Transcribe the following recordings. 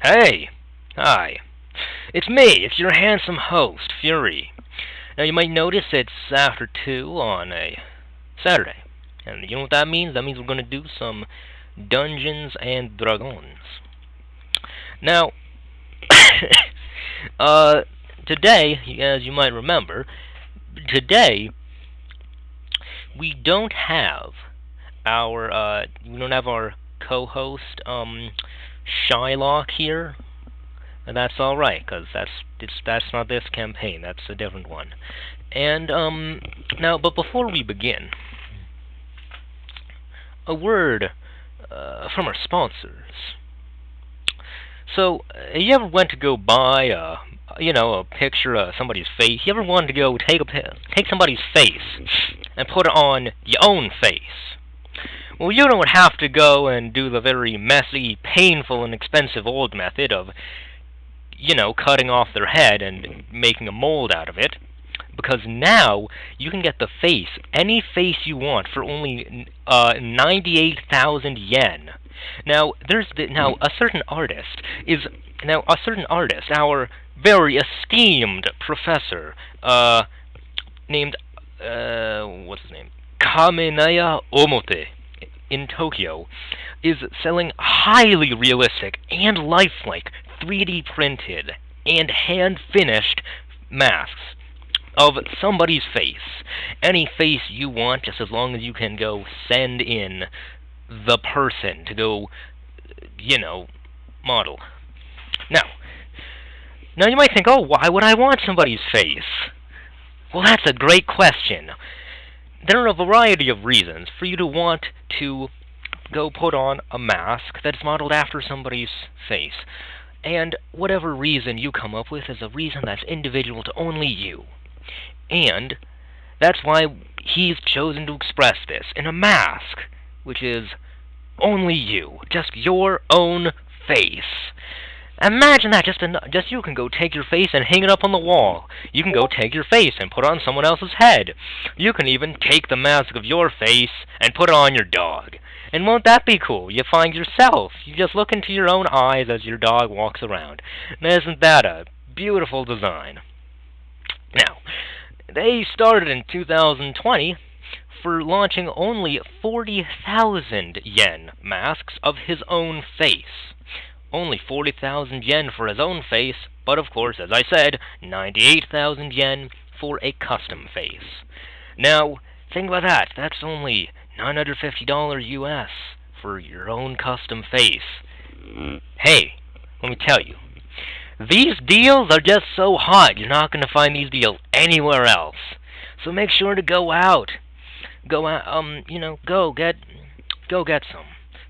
Hey! Hi. It's me, it's your handsome host, Fury. Now you might notice it's after 2 on a Saturday. And you know what that means? That means we're gonna do some Dungeons and Dragons. Now, today, as you might remember, today we don't have our co-host Shylock here, and that's all right, because that's not this campaign. That's a different one. And now, but before we begin, a word from our sponsors. So, you ever went to go buy a picture of somebody's face? You ever wanted to go take somebody's face and put it on your own face? Well, you don't have to go and do the very messy, painful, and expensive old method of, cutting off their head and making a mold out of it. Because now, you can get the face, any face you want, for only 98,000 yen. Now, a certain artist, our very esteemed professor, named, what's his name? Kamenaya Omote, in Tokyo, is selling highly realistic and lifelike 3D printed and hand-finished masks of somebody's face. Any face you want, just as long as you can go send in the person to go, model. Now you might think, oh, why would I want somebody's face? Well, that's a great question. There are a variety of reasons for you to want to go put on a mask that's modeled after somebody's face. And whatever reason you come up with is a reason that's individual to only you. And that's why he's chosen to express this in a mask, which is only you, just your own face. Imagine that, just you can go take your face and hang it up on the wall. You can go take your face and put it on someone else's head. You can even take the mask of your face and put it on your dog. And won't that be cool? You find yourself. You just look into your own eyes as your dog walks around. And isn't that a beautiful design? Now, they started in 2020 for launching only 40,000 yen masks of his own face. Only 40,000 yen for his own face, but of course, as I said, 98,000 yen for a custom face. Now, think about that. That's only $950 US for your own custom face. Hey, let me tell you, these deals are just so hot, you're not going to find these deals anywhere else. So make sure to go get some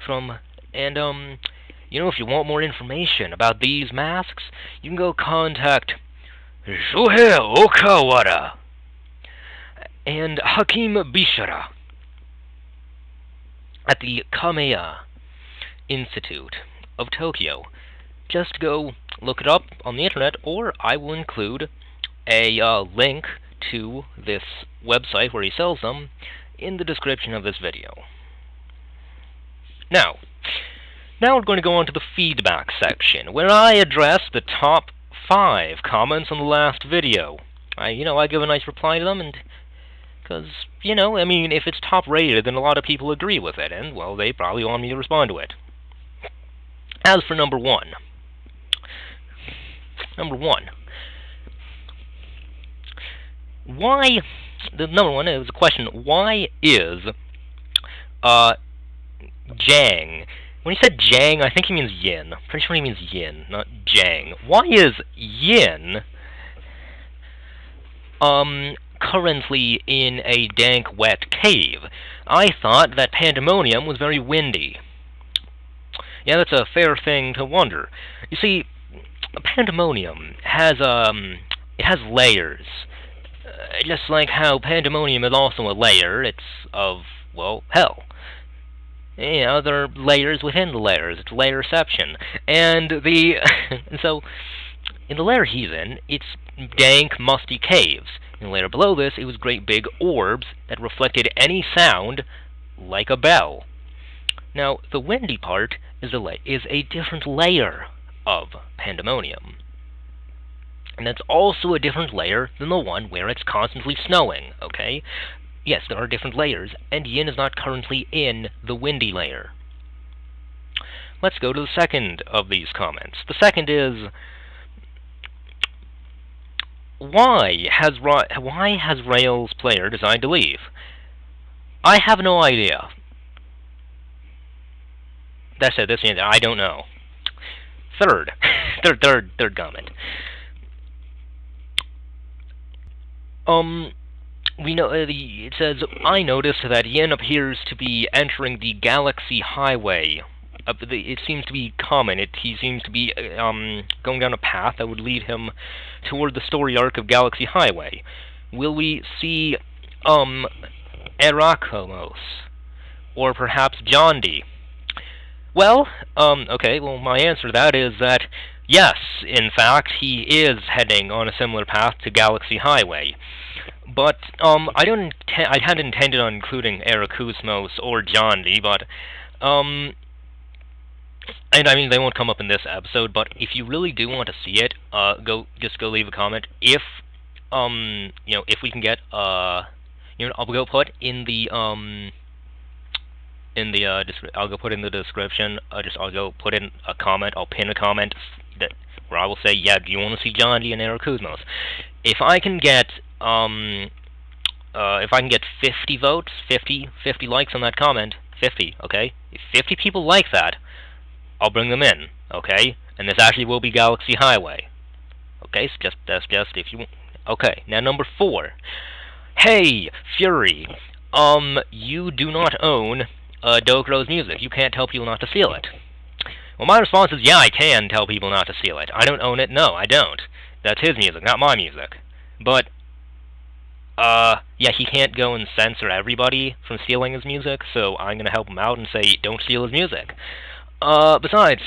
from, and if you want more information about these masks, you can go contact Shohei Okawara and Hakim Bishara at the Kameya Institute of Tokyo. Just go look it up on the internet, or I will include a link to this website where he sells them in the description of this video. Now we're going to go on to the feedback section, where I address the top 5 comments on the last video. I give a nice reply to them, and because, if it's top rated, then a lot of people agree with it, and, well, they probably want me to respond to it. As for number one, why, the number one is a question, why is, Jang, when he said Jang, I think he means yin. Pretty sure he means yin, not Jang. Why is yin, currently in a dank, wet cave? I thought that Pandemonium was very windy. Yeah, that's a fair thing to wonder. You see, Pandemonium has, it has layers. Just like how Pandemonium is also a layer, it's of, well, hell. There are layers within the layers. It's layerception. And so, in the layer he's in, it's dank, musty caves. In the layer below this, it was great big orbs that reflected any sound like a bell. Now, the windy part is a different layer of Pandemonium. And that's also a different layer than the one where it's constantly snowing, okay? Yes, there are different layers, and Yin is not currently in the windy layer. Let's go to the second of these comments. The second is, why has Rail's player decided to leave? I have no idea. That's it, that's the answer. I don't know. Third comment. We know it says, I noticed that Yin appears to be entering the Galaxy Highway. It seems to be common. He seems to be going down a path that would lead him toward the story arc of Galaxy Highway. Will we see Erakomos or perhaps Jondi? Well, okay. Well, my answer to that is that yes, in fact, he is heading on a similar path to Galaxy Highway. But I hadn't intended on including Erakusmos or Jondi, but and I mean they won't come up in this episode. But if you really do want to see it, go leave a comment. If if we can get I'll go put in the I'll go put in the description. I'll go put in a comment. I'll pin a comment where I will say, yeah, do you want to see Jondi and Erakusmos? If I can get 50 votes, 50 likes on that comment, 50, okay? If 50 people like that, I'll bring them in, okay? And this actually will be Galaxy Highway. Okay, so that's just if you want. Okay, now number 4. Hey, Fury, you do not own Dokro's music. You can't tell people not to steal it. Well, my response is, yeah, I can tell people not to steal it. I don't own it. No, I don't. That's his music, not my music. But yeah, he can't go and censor everybody from stealing his music, so I'm gonna help him out and say, don't steal his music. Besides,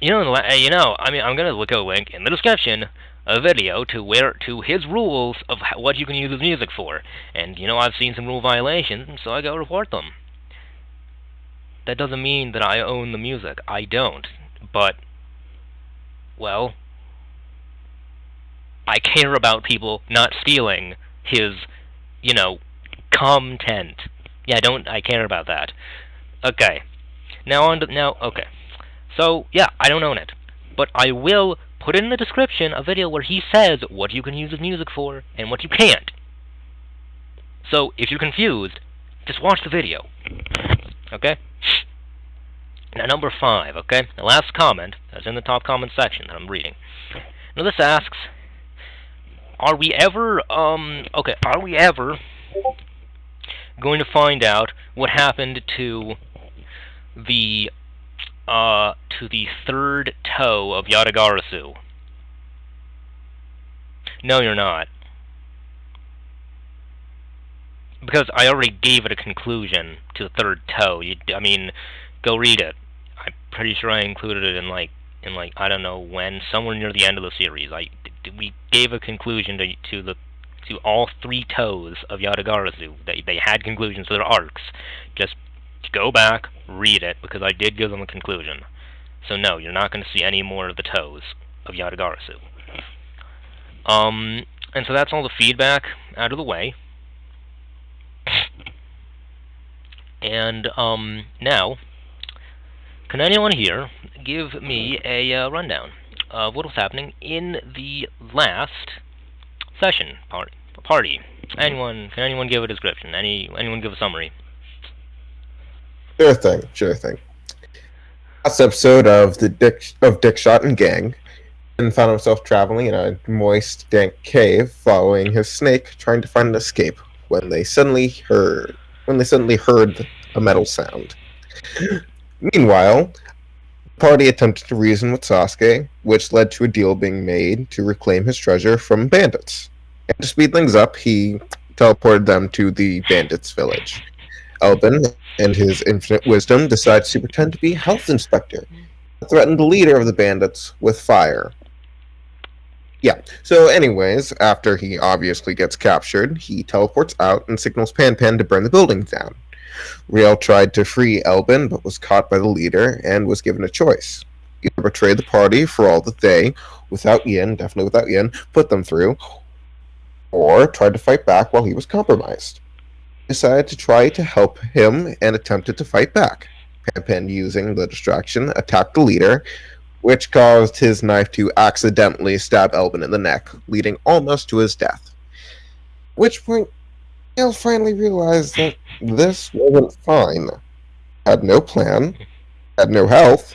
I mean, I'm gonna look a link in the description, a video to his rules of what you can use his music for, and I've seen some rule violations, so I go report them. That doesn't mean that I own the music. I don't, but well, I care about people not stealing his, content. Yeah, I care about that. Okay. Okay. So, yeah, I don't own it. But I will put in the description a video where he says what you can use his music for and what you can't. So, if you're confused, just watch the video. Okay? Now, number 5, okay? The last comment that's in the top comment section that I'm reading. Now, this asks, are we ever going to find out what happened to the third toe of Yatagarasu? No, you're not. Because I already gave it a conclusion to the third toe. I mean, go read it. I'm pretty sure I included it in like I don't know when, somewhere near the end of the series. We gave a conclusion to all 3 toes of Yatagarasu. They had conclusions to their arcs. Just go back, read it, because I did give them a conclusion. So no, you're not going to see any more of the toes of Yatagarasu. And so that's all the feedback out of the way. And now, can anyone here give me a rundown of what was happening in the last session party? Can anyone give a description? Anyone give a summary? Sure thing. Last episode of Dickshot and Gang, and found himself traveling in a moist, dank cave, following his snake, trying to find an escape. When they suddenly heard a metal sound. Meanwhile, the party attempted to reason with Sasuke, which led to a deal being made to reclaim his treasure from bandits. And to speed things up, he teleported them to the bandits' village. Elbin, and his infinite wisdom, decides to pretend to be health inspector, threatened the leader of the bandits with fire. Yeah, so anyways, after he obviously gets captured, he teleports out and signals Pan to burn the building down. Riel tried to free Elbin, but was caught by the leader and was given a choice. either betray the party for all that they, definitely without Yin, put them through, or tried to fight back while he was compromised. He decided to try to help him and attempted to fight back. Pan using the distraction, attacked the leader, which caused his knife to accidentally stab Elvin in the neck, leading almost to his death. At which point, Gale finally realized that this wasn't fine. Had no plan, had no health,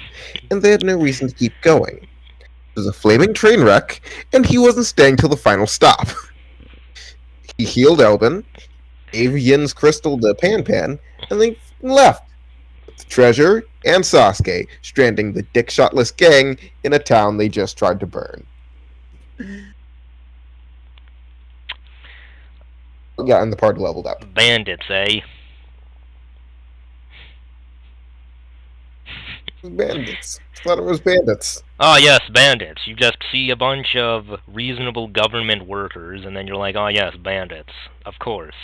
and they had no reason to keep going. It was a flaming train wreck, and he wasn't staying till the final stop. He healed Elvin, gave Yin's crystal to Pan, and then left. With the treasure and Sasuke, stranding the dick-shotless gang in a town they just tried to burn. Yeah, and the party leveled up. Bandits, eh? Bandits. I thought it was bandits. Oh, yes, bandits. You just see a bunch of reasonable government workers, and then you're like, oh, yes, bandits. Of course.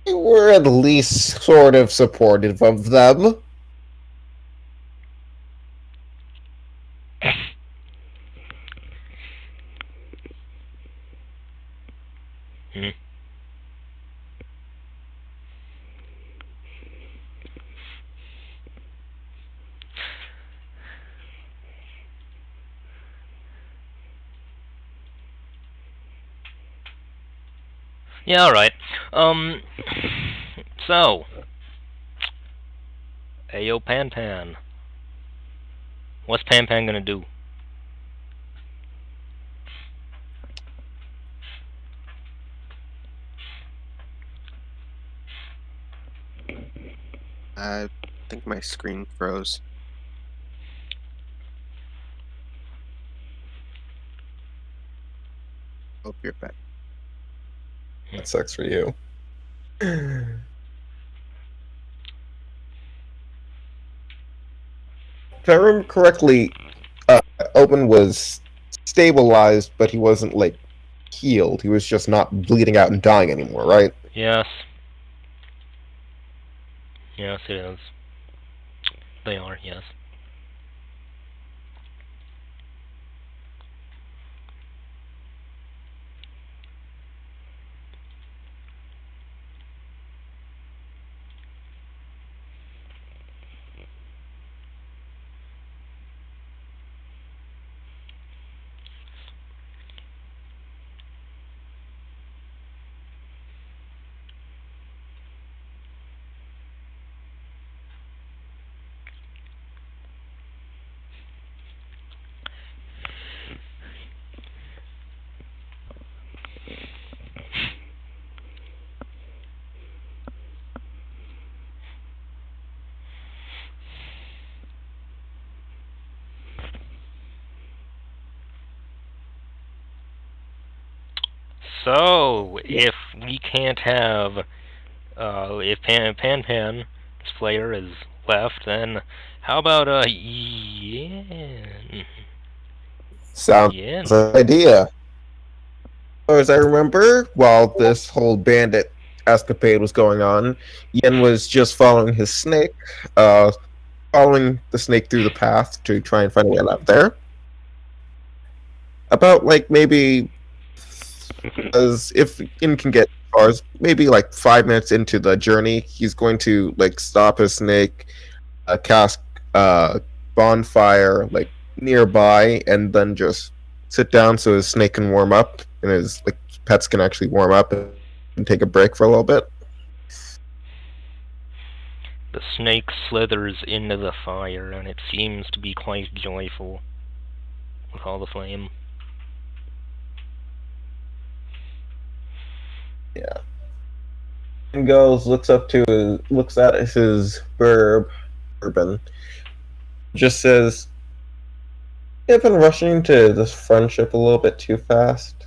We were at least sort of supportive of them. Yeah, alright. So. Ayo, Pan. What's Pan gonna do? I think my screen froze. Hope you're back. That sucks for you. If I remember correctly, Open was stabilized, but he wasn't, like, healed. He was just not bleeding out and dying anymore, right? Yes. Yes, it is. They are, yes. So, if we can't have, if Pan, this player, is left, then how about, Yin? Sounds Yin. like an idea. As I remember, while this whole bandit escapade was going on, Yen was just following his snake, following the snake through the path to try and find a way out there. About, like, maybe, as if Yen can get far, maybe like 5 minutes into the journey, he's going to, like, stop his snake, cast bonfire, like, nearby, and then just sit down so his snake can warm up, and his, like, pets can actually warm up and take a break for a little bit. The snake slithers into the fire, and it seems to be quite joyful with all the flame. Yeah. And goes, looks at his bourbon, just says, "I've been rushing to this friendship a little bit too fast.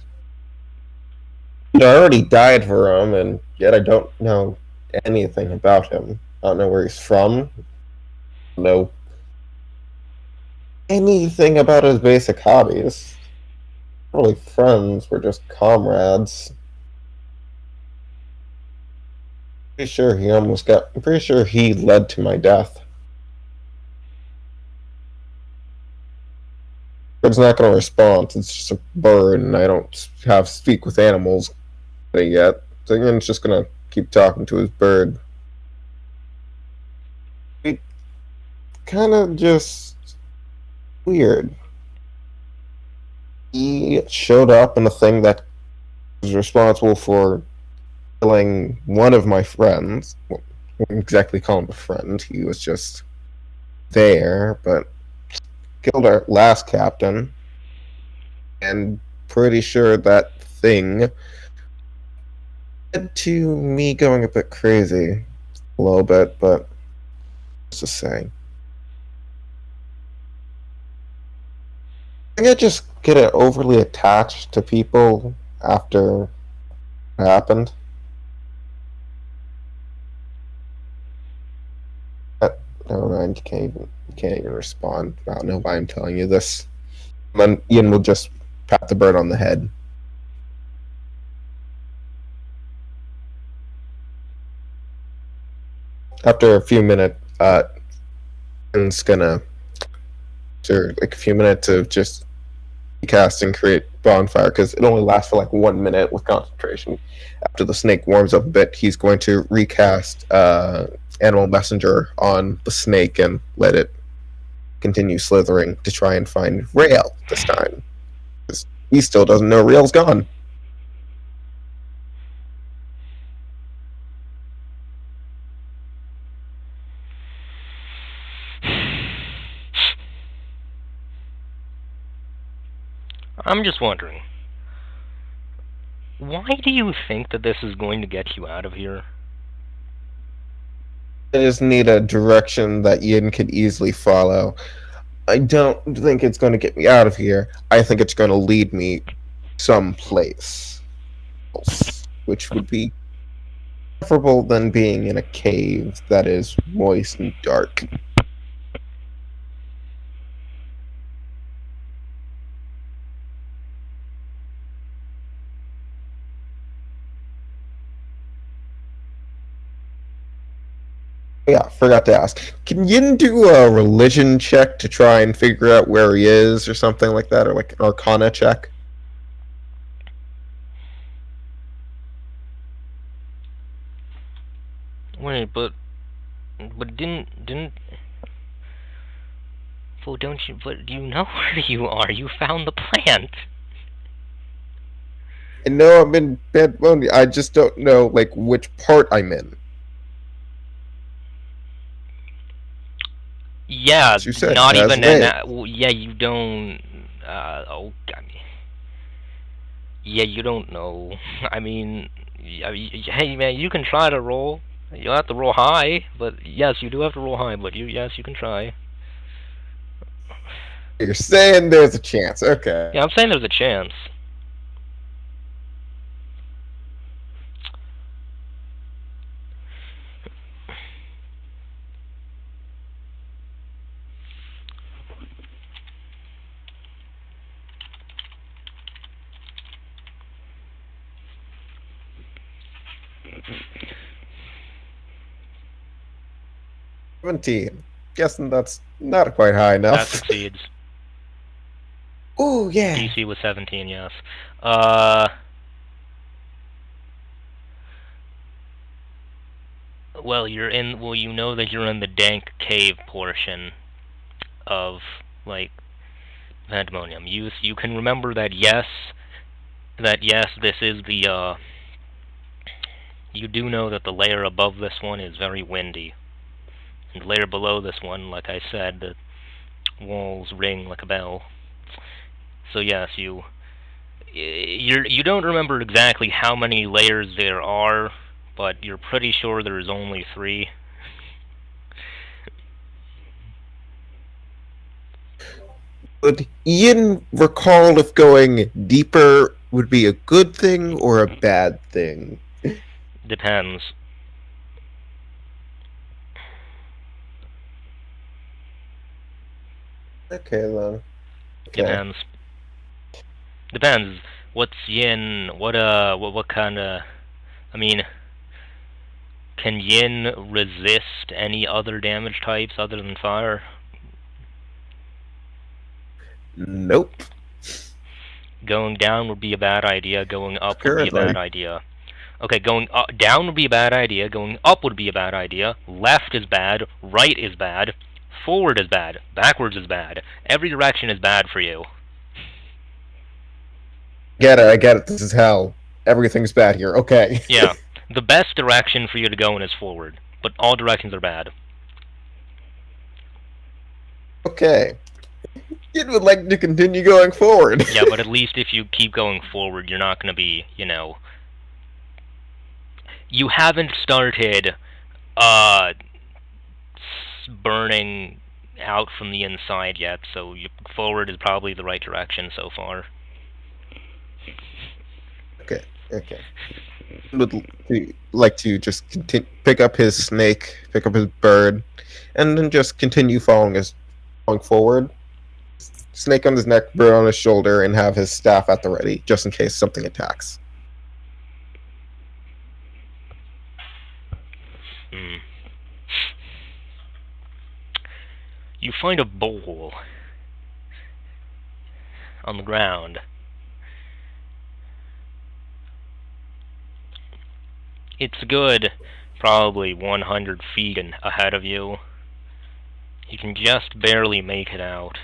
I already died for him, and yet I don't know anything about him. I don't know where he's from. I don't know anything about his basic hobbies. Not really friends, we're just comrades." Pretty sure he almost got. I'm pretty sure he led to my death. Bird's not going to respond. It's just a bird, and I don't have speak with animals yet. So it's just going to keep talking to his bird. It kind of just weird. He showed up in a thing that was responsible for killing one of my friends. Well, I wouldn't exactly call him a friend. He was just there, but killed our last captain. And pretty sure that thing led to me going a bit crazy. A little bit, but just to say. I think I just get overly attached to people after it happened. Never mind, you can't even respond. I don't know why I'm telling you this. Then Ian will just pat the bird on the head. After a few minutes, Ian's gonna, after like a few minutes of just cast and create bonfire, because it only lasts for like 1 minute with concentration. After the snake warms up a bit, he's going to recast Animal Messenger on the snake and let it continue slithering to try and find Rail this time. Because he still doesn't know Rail's gone. I'm just wondering, why do you think that this is going to get you out of here? I just need a direction that Ian could easily follow. I don't think it's going to get me out of here. I think it's going to lead me someplace else, which would be preferable than being in a cave that is moist and dark. Yeah, forgot to ask. Can Yin do a religion check to try and figure out where he is or something like that, or like an arcana check? Wait, but didn't well, don't you? But you know where you are. You found the plant. I know I'm in Bad Bunny. I just don't know like which part I'm in. Yeah, As you said, not it has even a name. well, yeah, you don't. Oh, I mean, yeah, you don't know. I mean, hey man, you can try to roll. You'll have to roll high, but yes, you do have to roll high. But yes, you can try. You're saying there's a chance. Okay. Yeah, I'm saying there's a chance. $17. Guessing that's not quite high That enough. succeeds. Oh yeah. DC was 17, yes. Well, you're in. Well, you know that you're in the dank cave portion of like Pandemonium. You can remember that yes, this is the. You do know that the layer above this one is very windy, and the layer below this one, like I said, the walls ring like a bell. So yes, you don't remember exactly how many layers there are, but you're pretty sure there's only 3. Would Ian recall if going deeper would be a good thing or a bad thing? Depends. Okay then. Okay. Depends. What's yin? What kind of? I mean, Can Yin resist any other damage types other than fire? Nope. Going down would be a bad idea. Going up would be a Currently. bad idea. Okay, going down would be a bad idea. Going up would be a bad idea. Left is bad. Right is bad. Forward is bad. Backwards is bad. Every direction is bad for you. I get it. This is hell. Everything's bad here. Okay. Yeah. The best direction for you to go in is forward, but all directions are bad. Okay. Yin would like to continue going forward. Yeah, but at least if you keep going forward, you're not going to be, you know... You haven't started, burning out from the inside yet, so forward is probably the right direction so far. Okay. Would like to just pick up his snake, pick up his bird, and then just continue going forward. Snake on his neck, bird on his shoulder, and have his staff at the ready, just in case something attacks. You find a bowl on the ground. It's good, probably 100 feet ahead of you. You can just barely make it out.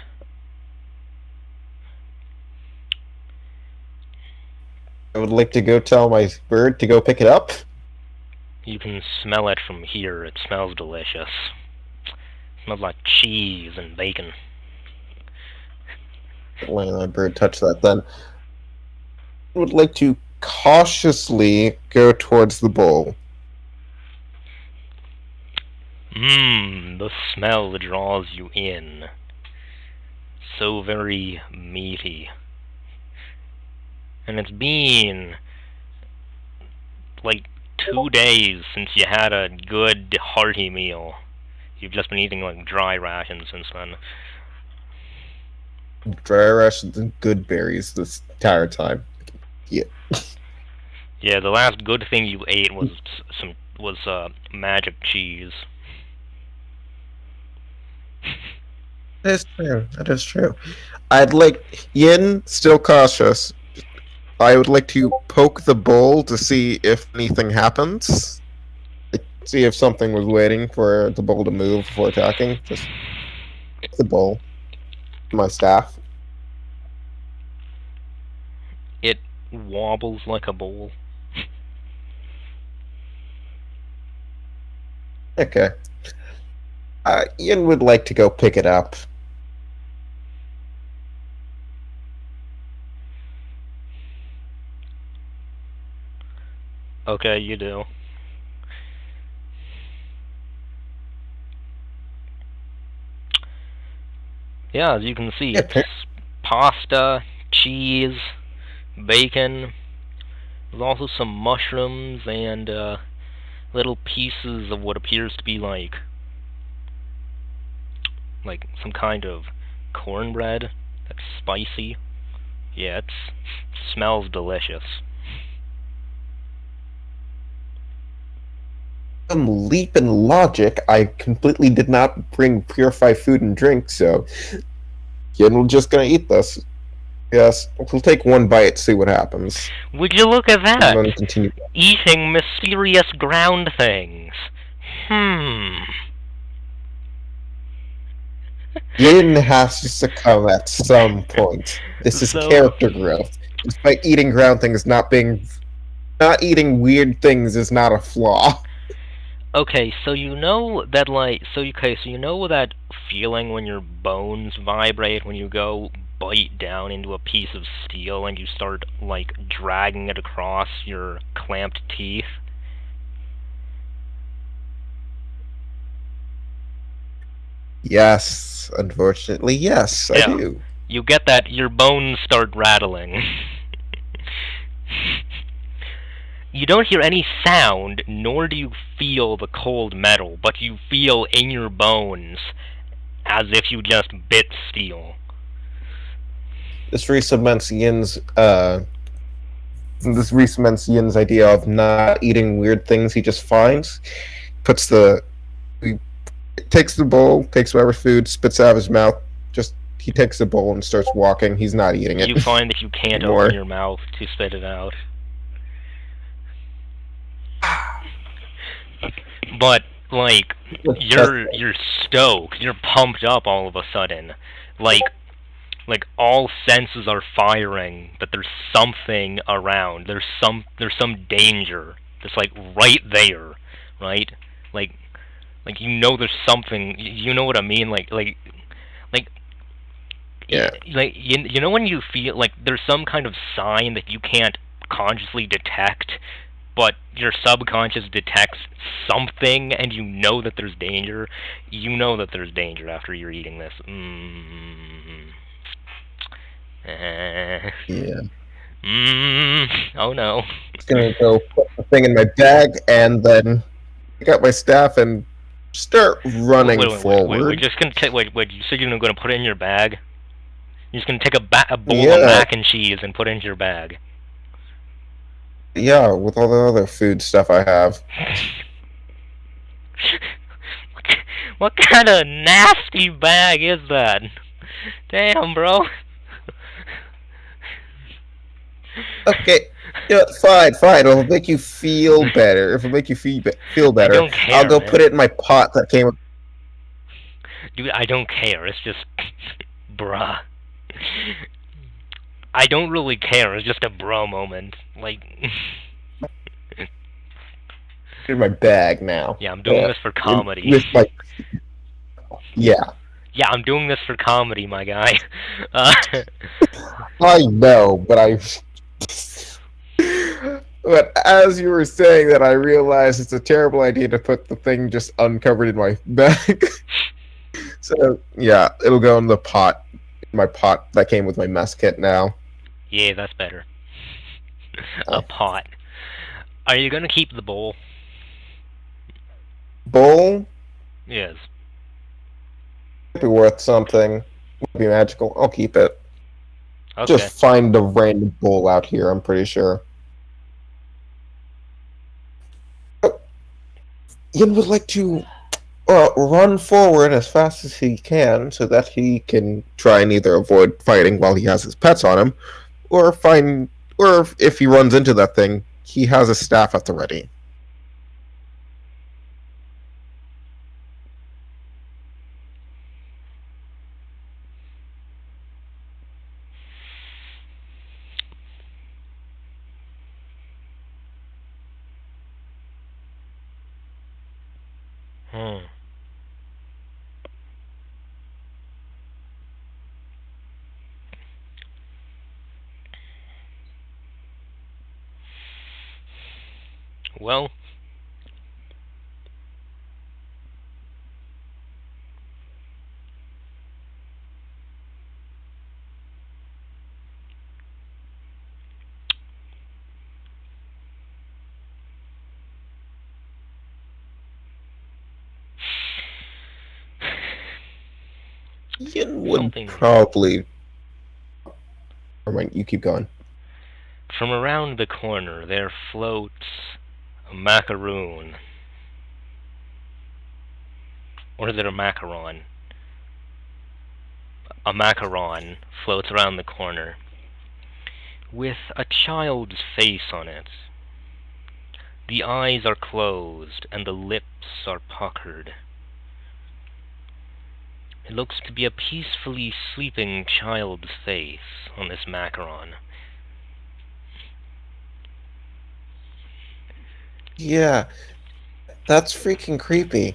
I would like to go tell my bird to go pick it up. You can smell it from here. It smells delicious. It smells like cheese and bacon. When my bird touch that, then I would like to cautiously go towards the bowl. The smell draws you in. So very meaty. And it's been like 2 days since you had a good hearty meal. You've just been eating like dry rations since then. Dry rations and good berries this entire time. Yeah. Yeah, the last good thing you ate was magic cheese. That is true. I'd like Yin, still cautious. I would like to poke the bowl to see if anything happens. See if something was waiting for the bowl to move before attacking. Just the bowl. My staff. It wobbles like a bowl. Okay. Ian would like to go pick it up. Okay, you do. Yeah, as you can see, it's pasta, cheese, bacon. There's also some mushrooms and little pieces of what appears to be like some kind of cornbread that's spicy. Yeah, it smells delicious. Some leap in logic. I completely did not bring purified food and drink, so Yin will just gonna eat this. Yes, we'll take one bite, see what happens. Would you look at that? I'm gonna continue. Eating mysterious ground things. Yin has to succumb at some point. This is character growth. Just by eating ground things, not eating weird things is not a flaw. Okay, so you know that so you know that feeling when your bones vibrate when you go bite down into a piece of steel and you start dragging it across your clamped teeth? Yes, unfortunately, yes, I do. You get that, your bones start rattling. You don't hear any sound, nor do you feel the cold metal, but you feel in your bones as if you just bit steel. This recements Yin's And this recements Yin's idea of not eating weird things he just finds. He takes the bowl, takes whatever food, spits it out of his mouth. He takes the bowl and starts walking. He's not eating it. You find that you can't anymore. open your mouth to spit it out. But like you're stoked, you're pumped up all of a sudden. Like all senses are firing that there's something around. There's some danger that's like right there, right? Like you know there's something. You know what I mean? Like yeah. Like you know when you feel like there's some kind of sign that you can't consciously detect, but your subconscious detects something, and you know that there's danger. You know that there's danger after you're eating this. Yeah. Oh no. Just gonna go put the thing in my bag and then pick up my staff and start running forward. We're just gonna take. Wait. You said you're gonna put it in your bag? You're just gonna take a bowl Yeah. of mac and cheese and put it into your bag? Yeah, with all the other food stuff I have. What kind of nasty bag is that? Damn, bro. Okay, fine. It'll make you feel better. If it'll make you feel better, I don't care, I'll go man. put it in my pot that came. Dude, I don't care. It's just, bruh. I don't really care. It's just a bro moment. Like. In my bag now. Yeah, I'm doing this for comedy. Yeah. Yeah, I'm doing this for comedy, my guy. I know, but But as you were saying that, I realized it's a terrible idea to put the thing just uncovered in my bag. So, yeah, it'll go in the pot. My pot that came with my mess kit now. Yeah, that's better. A pot. Are you gonna keep the bowl? Bowl? Yes. Be worth something. Would be magical. I'll keep it. Okay. Just find a random bowl out here, I'm pretty sure. Ian would like to run forward as fast as he can so that he can try and either avoid fighting while he has his pets on him, or if he runs into that thing, he has a staff at the ready. Well. Ian would probably... Never mind, you keep going. From around the corner there floats a macaroon. Or is it a macaron? A macaron floats around the corner with a child's face on it. The eyes are closed and the lips are puckered. It looks to be a peacefully sleeping child's face on this macaron. Yeah, that's freaking creepy.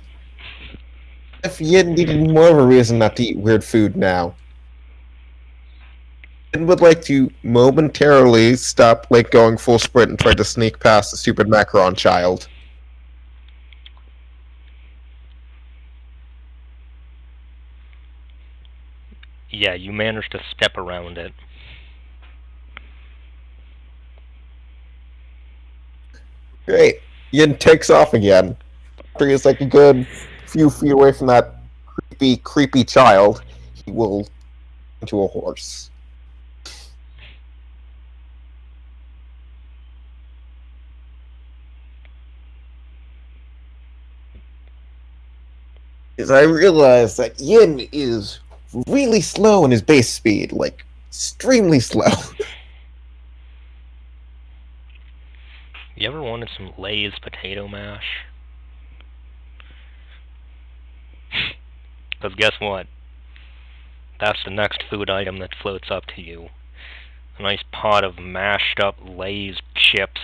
If Yin needed more of a reason not to eat weird food now, Yin would like to momentarily stop going full sprint and try to sneak past the stupid macaron child. Yeah, you managed to step around it. Great. Yin takes off again. After he's a good few feet away from that creepy child, he will into a horse. is I realized that Yin is really slow in his base speed, like extremely slow. You ever wanted some Lay's potato mash? Because guess what? That's the next food item that floats up to you. A nice pot of mashed up Lay's chips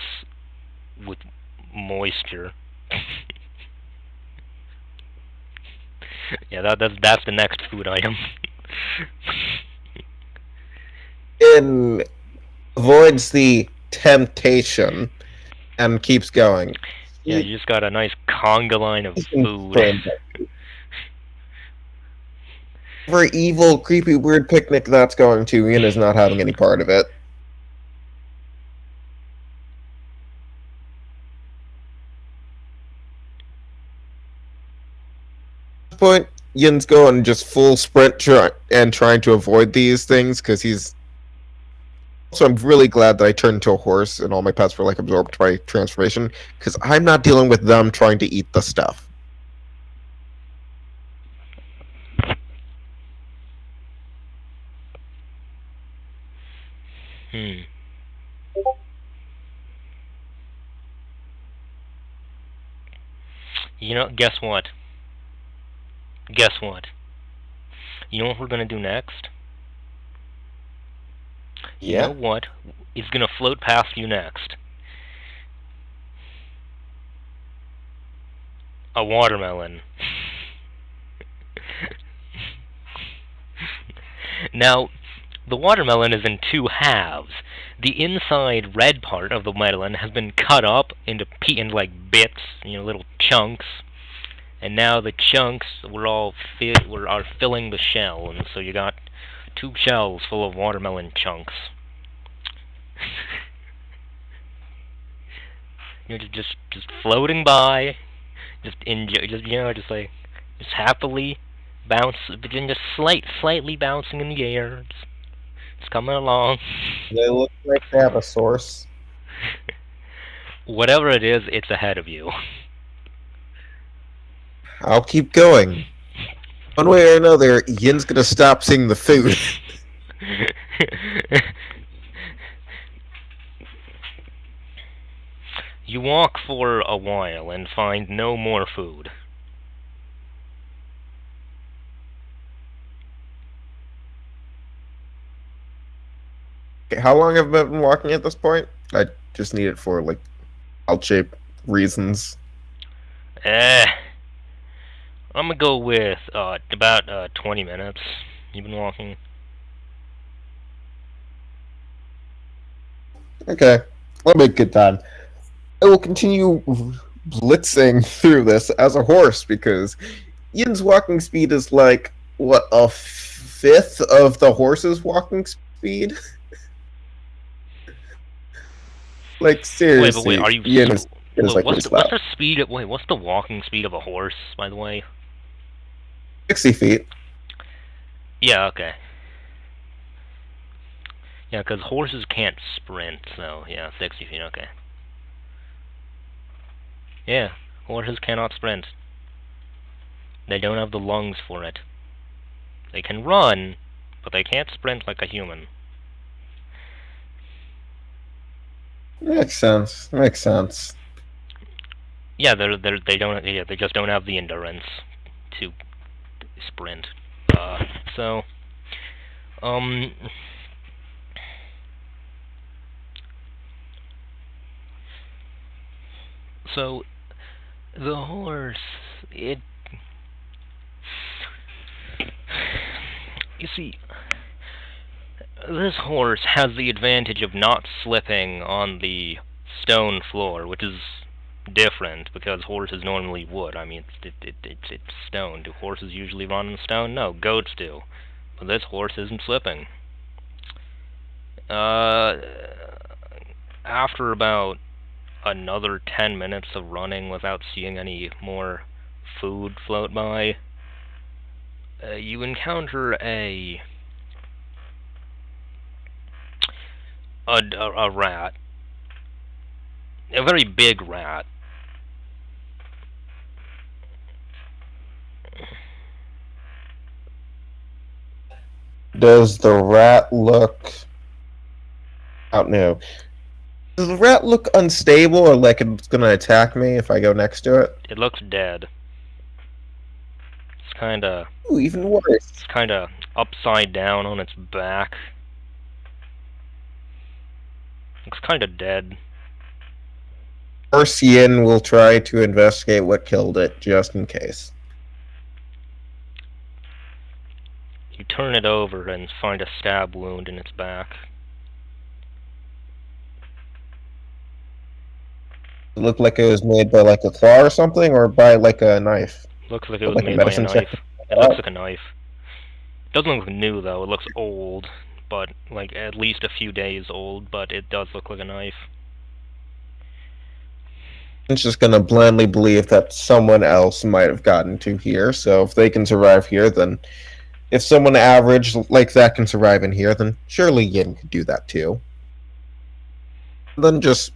with moisture. Yeah, that's the next food item. Yin avoids the temptation and keeps going. Yeah, you just got a nice conga line of food. Whatever evil, creepy, weird picnic that's going to, Yin is not having any part of it. At this point, Yin's going just full sprint and trying to avoid these things because he's. So I'm really glad that I turned into a horse and all my pets were like absorbed by transformation because I'm not dealing with them trying to eat the stuff. You know, guess what? Guess what? You know what we're gonna do next? You know what is gonna float past you next? A watermelon. Now, the watermelon is in two halves. The inside red part of the melon has been cut up into like bits, little chunks, and now the chunks are filling the shell, and so you got two shells full of watermelon chunks. You're just floating by, just happily slightly bouncing in the air. It's coming along. They look like they have a source. Whatever it is, it's ahead of you. I'll keep going. One way or another, Yin's gonna stop seeing the food. You walk for a while and find no more food. Okay, how long have I been walking at this point? I just need it for, like, wild-shape reasons. I'm gonna go with about 20 minutes. You've been walking. Okay, I'll make good time. I will continue blitzing through this as a horse because Yin's walking speed is like, what, a fifth of the horse's walking speed? Like, seriously. Wait, are you... Yin is like what's the speed... what's the walking speed of a horse, by the way? 60 feet. Yeah, okay. Yeah, because horses can't sprint, so, yeah, 60 feet, okay. Yeah, horses cannot sprint. They don't have the lungs for it. They can run, but they can't sprint like a human. Makes sense. Makes sense. Yeah, they don't. Yeah, they just don't have the endurance to sprint. So the horse, you see, this horse has the advantage of not slipping on the stone floor, which is different because horses normally would. I mean, it's stone. Do horses usually run on stone? No, goats do. But this horse isn't slipping. After about another 10 minutes of running without seeing any more food float by, you encounter a rat. A very big rat. Does the rat look... I don't know. Does the rat look unstable or like it's gonna attack me if I go next to it? It looks dead. It's kinda... Ooh, even worse. It's kinda upside down on its back. Looks kinda dead. First, Yin will try to investigate what killed it, just in case. You turn it over and find a stab wound in its back. It looked like it was made by like a claw or something, or by like a knife. Looks like it was Like a made by a medicine knife. check. It looks like a knife. Doesn't look new though, it looks old, but like at least a few days old, but it does look like a knife. It's just gonna blindly believe that someone else might have gotten to here, so if they can survive here, then if someone average like that can survive in here, then surely Yin could do that too. Then just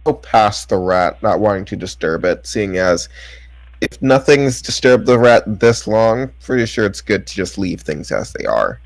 go past the rat, not wanting to disturb it, seeing as if nothing's disturbed the rat this long, pretty sure it's good to just leave things as they are.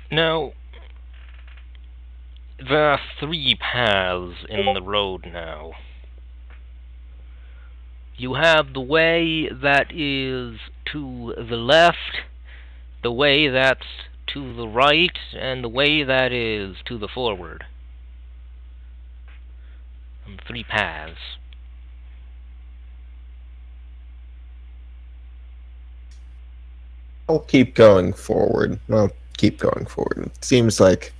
Now, there are 3 paths in the road now. You have the way that is to the left, the way that's to the right, and the way that is to the forward. And 3 paths. I'll keep going forward. I'll keep going forward. It seems like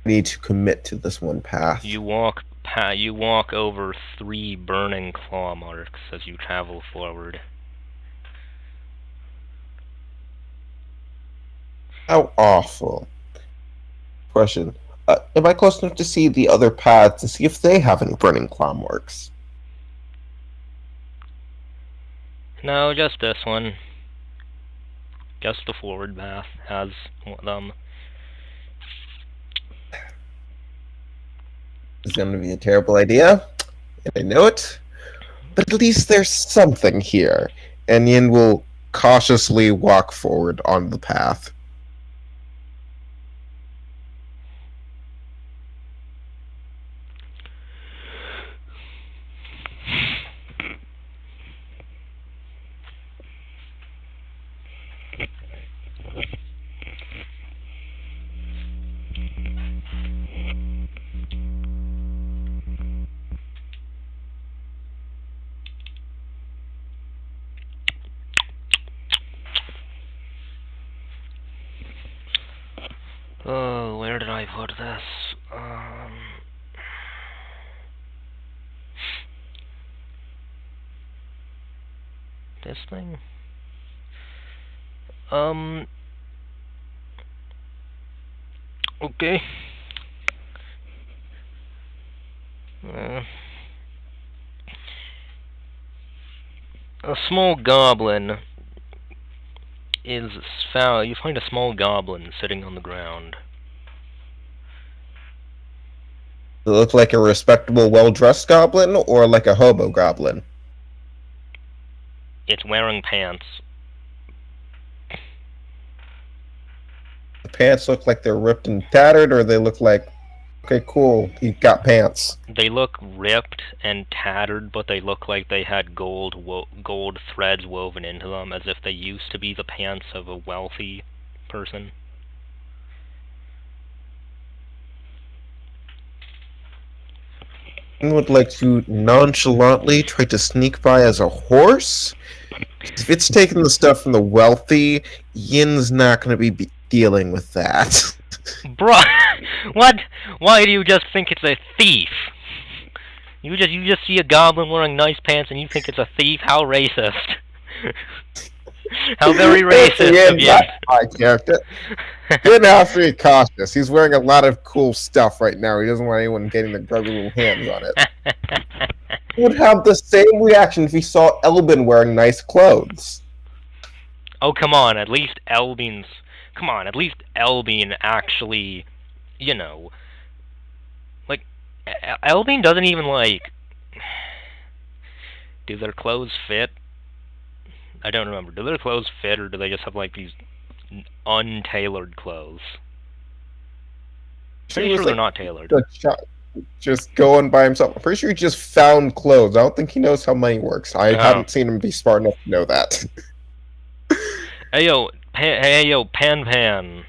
I need to commit to this one path. You walk over 3 burning claw marks as you travel forward. How awful. Question. Am I close enough to see the other paths to see if they have any burning claw marks? No, just this one. Just the forward path has them. It's going to be a terrible idea, and I know it. But at least there's something here, and Yin will cautiously walk forward on the path. Oh, where did I put this? This thing? Okay. A small goblin is found. You find a small goblin sitting on the ground. Does it look like a respectable, well-dressed goblin, or like a hobo goblin? It's wearing pants. The pants look like they're ripped and tattered, or they look like, okay, cool, he got pants. They look ripped and tattered, but they look like they had gold threads woven into them, as if they used to be the pants of a wealthy person. I would like to nonchalantly try to sneak by as a horse. If it's taking the stuff from the wealthy, Yin's not going to be dealing with that. Bruh, what? Why do you just think it's a thief? You just see a goblin wearing nice pants and you think it's a thief? How racist. How very racist of you. My character. Yin has to be cautious. He's wearing a lot of cool stuff right now. He doesn't want anyone getting their grubby little hands on it. would have the same reaction if he saw Elbin wearing nice clothes. Oh, come on, at least Elbin's... Come on, at least Elbin actually, you know... Like, Elbin doesn't even, like... Do their clothes fit? I don't remember. Do their clothes fit, or do they just have, like, these untailored clothes? Pretty sure they're not tailored. Just going by himself. I'm pretty sure he just found clothes. I don't think he knows how money works. I haven't seen him be smart enough to know that. Hey yo, Pan Pan.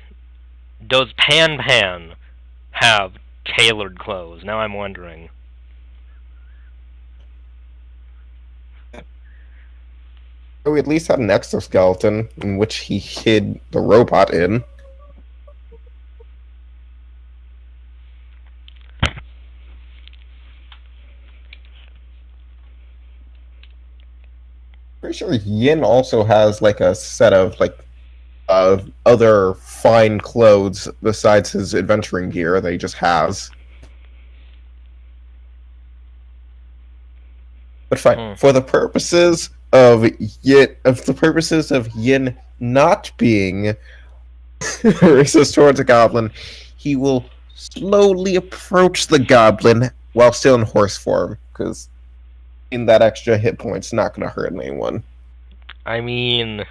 Does Pan Pan have tailored clothes? Now I'm wondering. We at least had an exoskeleton in which he hid the robot in. Pretty sure Yin also has like a set of like other fine clothes besides his adventuring gear that he just has. But fine, for the purposes of Yin not being racist towards a goblin, he will slowly approach the goblin while still in horse form, because in that extra hit point's not going to hurt anyone. I mean,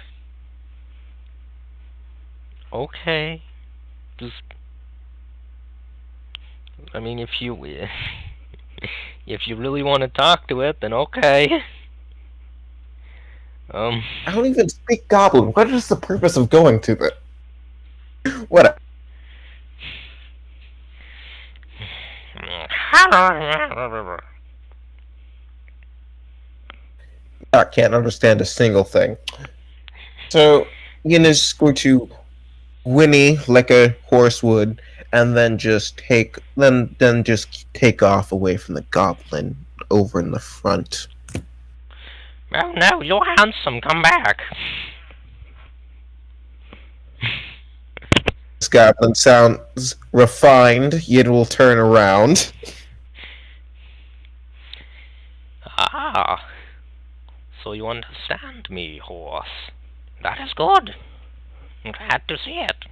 okay, just, I mean, if you really want to talk to it, then okay. I don't even speak goblin. What is the purpose of going to it? What? I can't understand a single thing. So Yin is going to whinny like a horse would, and then just take off away from the goblin over in the front. Oh no, you're handsome. Come back. This goblin sounds refined. Yin will turn around. Ah. So you understand me, horse. That is good. I'm glad to see it.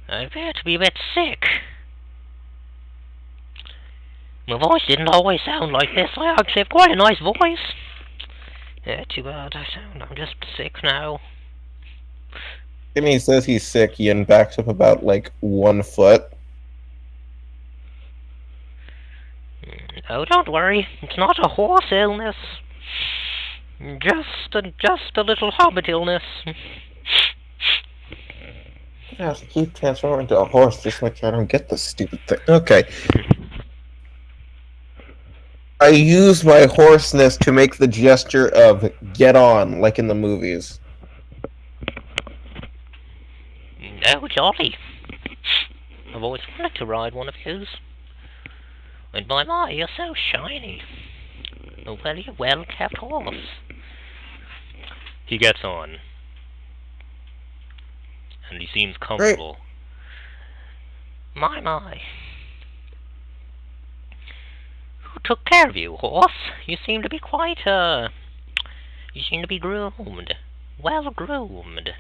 I appear to be a bit sick. My voice didn't always sound like this. I actually have quite a nice voice. Yeah, too bad. I'm just sick now. When he says he's sick, Yin backs up about like 1 foot. Oh, don't worry. It's not a horse illness. Just a little hobbit illness. I have to keep transforming into a horse just to make sure I don't get this stupid thing. Okay. I use my hoarseness to make the gesture of get on, like in the movies. Oh, jolly. I've always wanted to ride one of those. And my, you're so shiny. A very well-kept horse. He gets on. And he seems comfortable. Great. My. Who took care of you, horse? You seem to be quite, you seem to be groomed. Well groomed.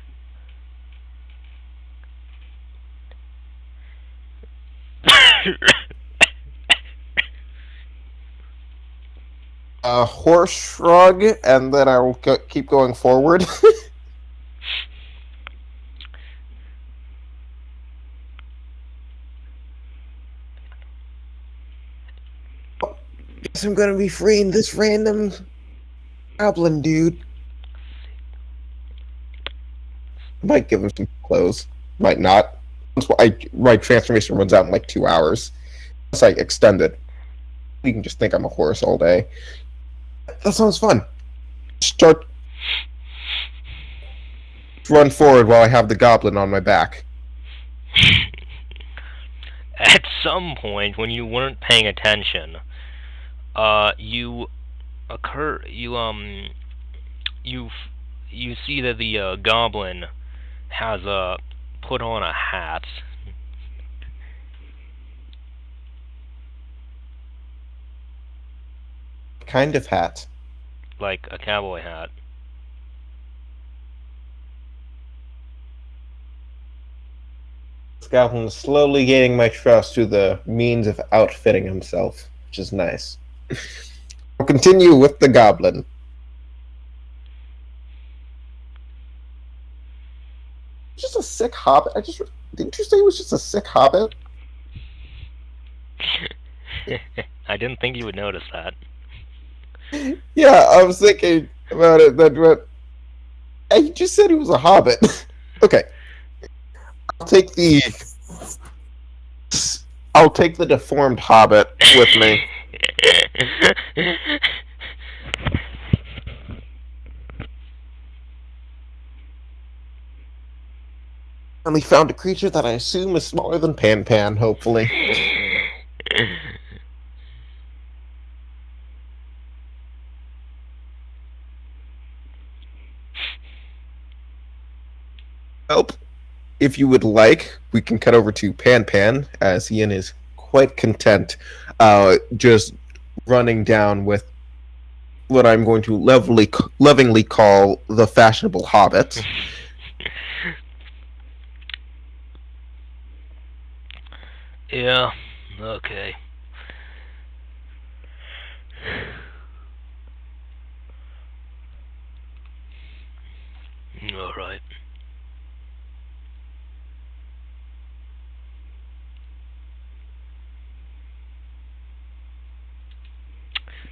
A horse shrug, and then I will keep going forward. Guess I'm gonna be freeing this random goblin dude. Might give him some clothes. Might not. My transformation runs out in like 2 hours. It's like extended. You can just think I'm a horse all day. That sounds fun. Run forward while I have the goblin on my back. at some point when you weren't paying attention, you see that the goblin has put on a hat. Kind of hat. Like a cowboy hat. This goblin is slowly gaining my trust through the means of outfitting himself, which is nice. We'll continue with the goblin. Just a sick hobbit. Didn't you say he was just a sick hobbit? I didn't think you would notice that. Yeah, I was thinking about it. He just said he was a hobbit. Okay, I'll take the deformed hobbit with me. And we found a creature that I assume is smaller than Pan Pan, hopefully. Nope. If you would like, we can cut over to Pan Pan, as Ian is quite content just running down with what I'm going to lovingly call the fashionable hobbit. Yeah, okay. Alright.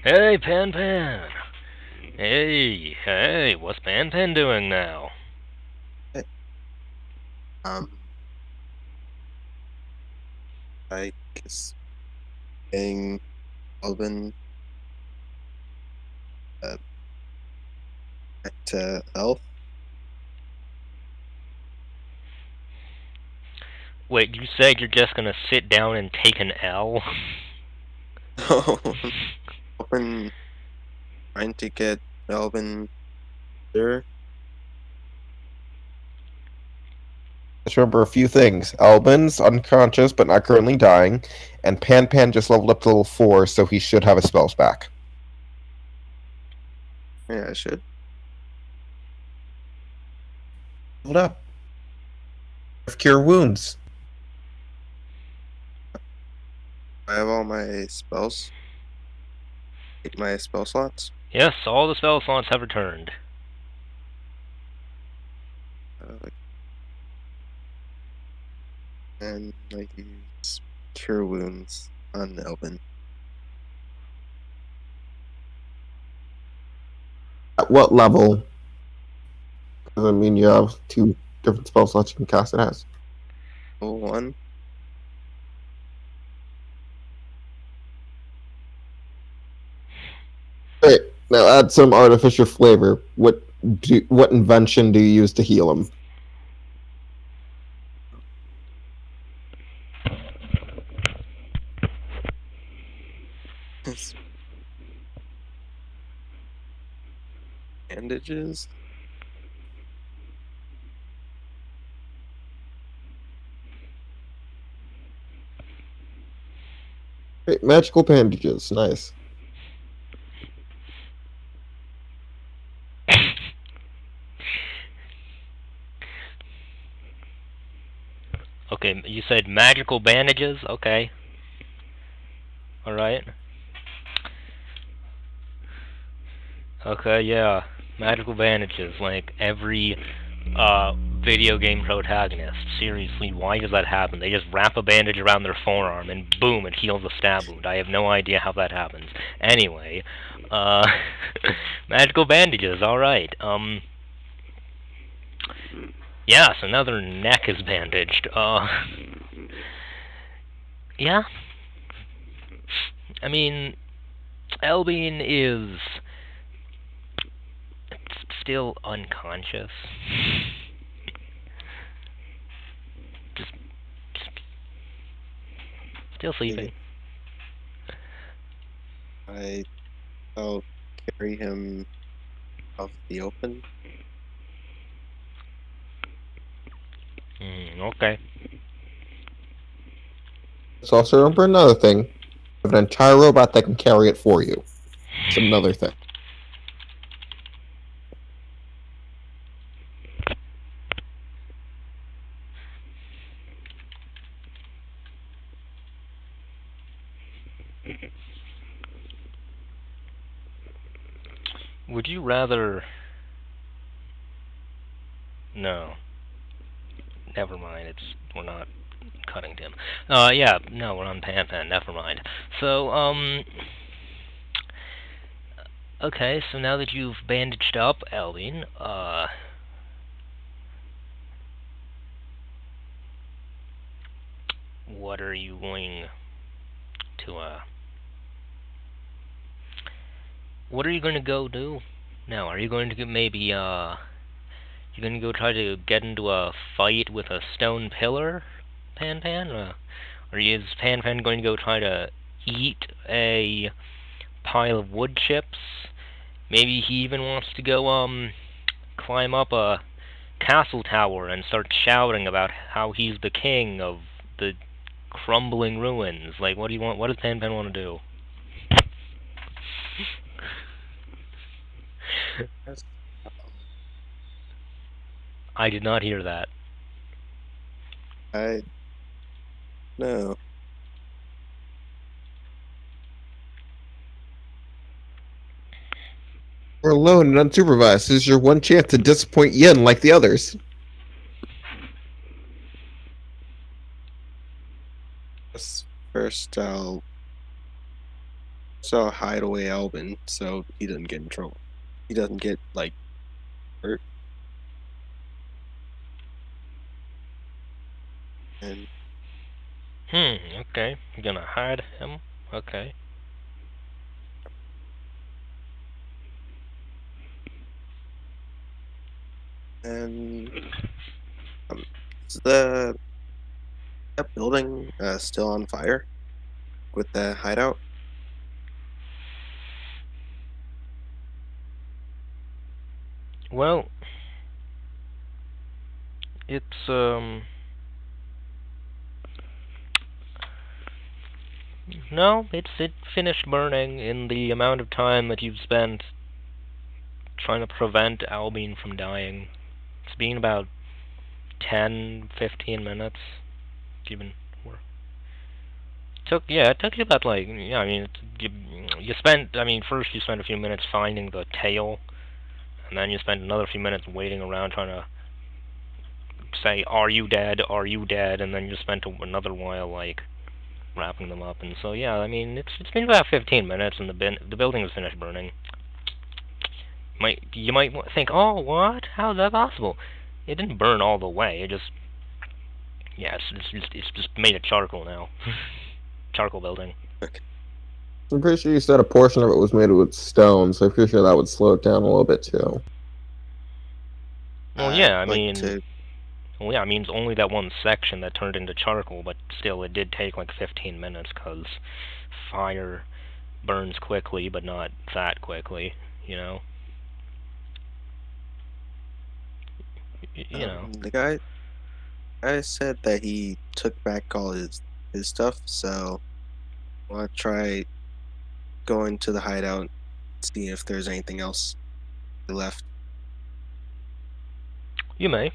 Hey, Pan Pan! Hey, what's Pan Pan doing now? I guess playing Elven at Elf. Wait, you said you're just gonna sit down and take an L? Open, trying to get Elven there. Let's remember a few things. Albin's unconscious but not currently dying, and Pan Pan just leveled up to level 4, so he should have his spells back. Yeah, I should. Leveled up. Cure wounds. I have all my spells. My spell slots. Yes, all the spell slots have returned. And I use Cure Wounds on Elven. At what level? Because I mean, you have 2 different spell slots you can cast it as. Level 1. Great. Now add some artificial flavor. What invention do you use to heal him? Bandages. Great. Magical bandages. Nice. Okay, you said magical bandages? Okay. Alright. Okay, yeah. Magical bandages, like every video game protagonist. Seriously, why does that happen? They just wrap a bandage around their forearm and boom, it heals a stab wound. I have no idea how that happens. Anyway, magical bandages, alright. Yeah, so now their neck is bandaged. Yeah. I mean, Elbein is still unconscious. Still sleeping. I'll carry him off the open. Okay. Let's also remember another thing. You have an entire robot that can carry it for you. It's another thing. Would you rather... No. Never mind, we're not cutting Tim. Yeah, no, we're on Pan, never mind. So, okay, so now that you've bandaged up Elvin, what are you going to, what are you going to go do now? Are you going to maybe, you're going to go try to get into a fight with a stone pillar, Pan? Or is Pan going to go try to eat a pile of wood chips? Maybe he even wants to go, climb up a castle tower and start shouting about how he's the king of the crumbling ruins. Like, what do you want? What does Pan want to do? I did not hear that. No. We're alone and unsupervised. This is your one chance to disappoint Yin like the others. First, I'll hide away Albin so he doesn't get in trouble. He doesn't get, like, hurt. And Okay. You're gonna hide him? Okay. And is that building still on fire with the hideout? Well, it's, no, it finished burning in the amount of time that you've spent trying to prevent Albin from dying. It's been about 10, 15 minutes. Even more. It took you about, like, yeah, I mean, you spent, I mean, first you spent a few minutes finding the tail, and then you spent another few minutes waiting around trying to say, are you dead, and then you spent another while, like, wrapping them up, and so, yeah, I mean, it's been about 15 minutes, and the building is finished burning. You might think, oh, what? How is that possible? It didn't burn all the way, it just, yeah, it's just made of charcoal now. Charcoal building. I'm pretty sure you said a portion of it was made with stone, so I'm pretty sure that would slow it down a little bit too. Well, yeah, I mean, it's only that one section that turned into charcoal, but still, it did take like 15 minutes, because fire burns quickly, but not that quickly, you know? You know. The guy said that he took back all his stuff, so I want to try going to the hideout and see if there's anything else left. You may.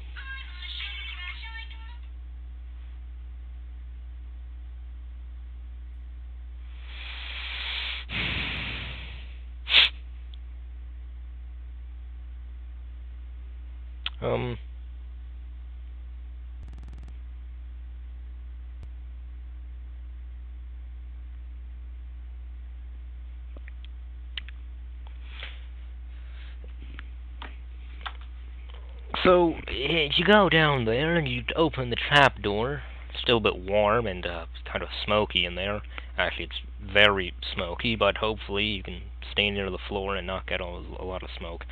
So, you go down there and you open the trap door. It's still a bit warm and kind of smoky in there. Actually, it's very smoky, but hopefully you can stay near the floor and not get a lot of smoke.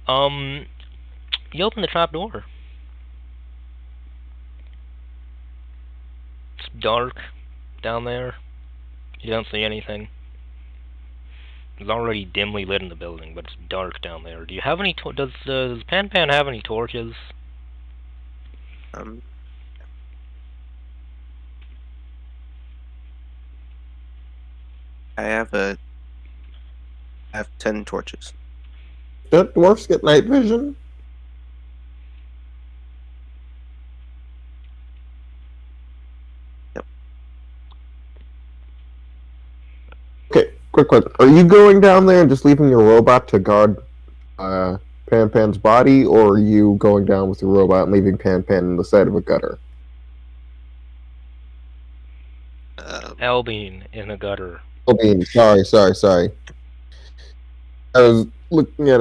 You open the trap door. It's dark. down there? You don't see anything? It's already dimly lit in the building, but it's dark down there. Do you have any does Pan Pan have any torches? Um, I have 10 torches. Don't dwarfs get night vision? Yep. Okay, quick question. Are you going down there and just leaving your robot to guard Pan Pan's body, or are you going down with your robot and leaving Pan Pan in the side of a gutter? Albean in a gutter. I mean, sorry. I was looking at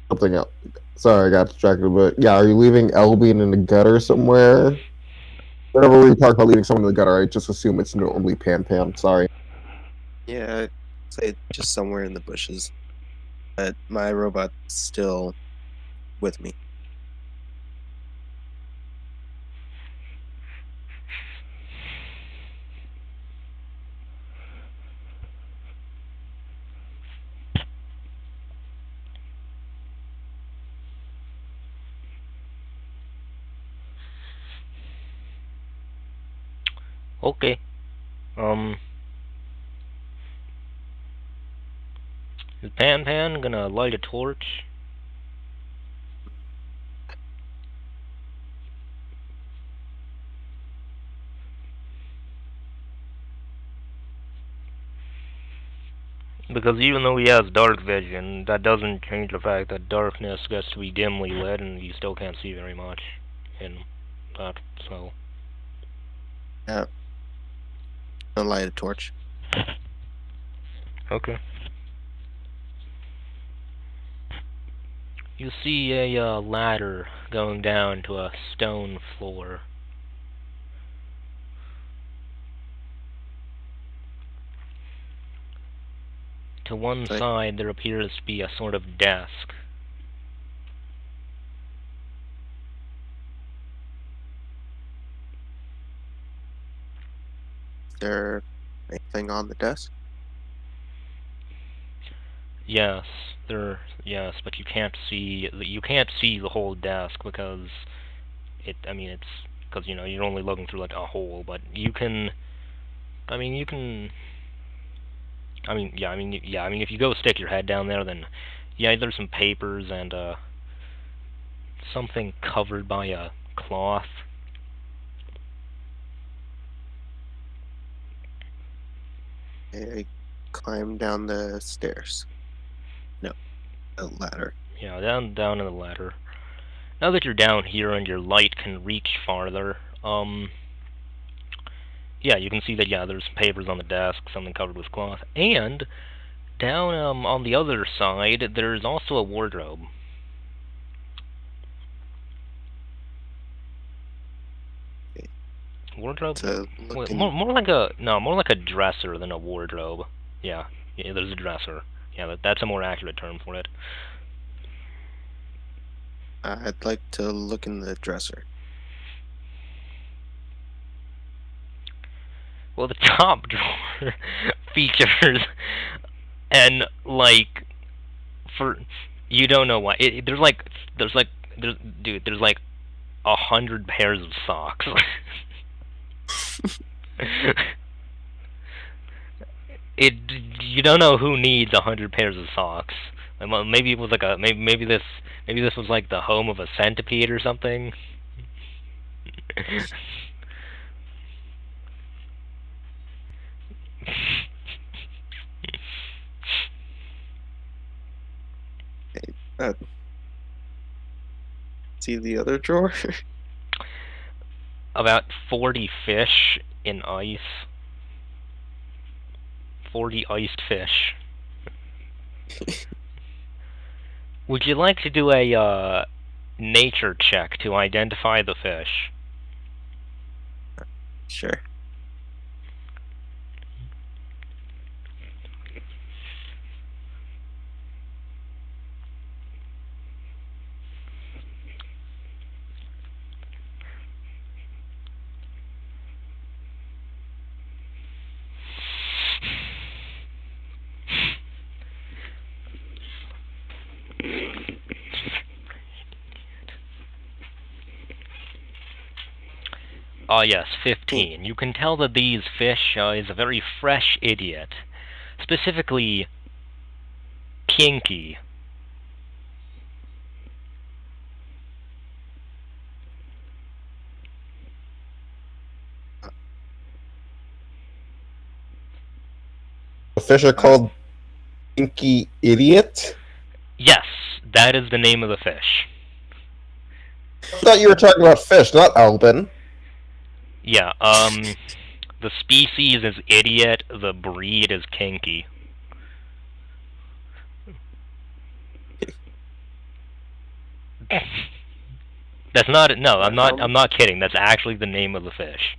something else. Sorry, I got distracted. But yeah, are you leaving Elbean in the gutter somewhere? Whenever we talk about leaving someone in the gutter, I just assume it's normally Pan Pan. Sorry. Yeah, I'd say just somewhere in the bushes. But my robot's still with me. Okay. Is Pan Pan gonna light a torch? Because even though he has dark vision, that doesn't change the fact that darkness gets to be dimly lit and you still can't see very much in that, so... Yeah. I'll light a torch. Okay. You see a ladder going down to a stone floor. To one Sorry. side there appears to be a sort of desk. Is there anything on the desk? Yes, yes, but you can't see the whole desk because it's because you're only looking through like a hole, but you can if you go stick your head down there, then yeah, there's some papers and something covered by a cloth. I climb down the stairs. No, a ladder. Yeah, down in the ladder. Now that you're down here and your light can reach farther, yeah, you can see that, yeah, there's some papers on the desk, something covered with cloth, and down on the other side, there's also a wardrobe. Okay. Wardrobe? So Wait, looking, more like a dresser than a wardrobe. Yeah, there's a dresser. Yeah, that's a more accurate term for it. I'd like to look in the dresser. Well, the top drawer features, and like, for you don't know why. There's like 100 pairs of socks. it You don't know who needs 100 pairs of socks. Well, maybe it was like maybe this was like the home of a centipede or something. Uh, see the other drawer? About 40 fish in ice. 40 iced fish. Would you like to do a nature check to identify the fish? Sure. Ah, yes, 15. You can tell that these fish is a very fresh idiot. Specifically, kinky. The fish are called Pinky Idiot? Yes, that is the name of the fish. I thought you were talking about fish, not Albin. Yeah, the species is idiot, the breed is kinky. That's not, no, I'm not kidding, that's actually the name of the fish.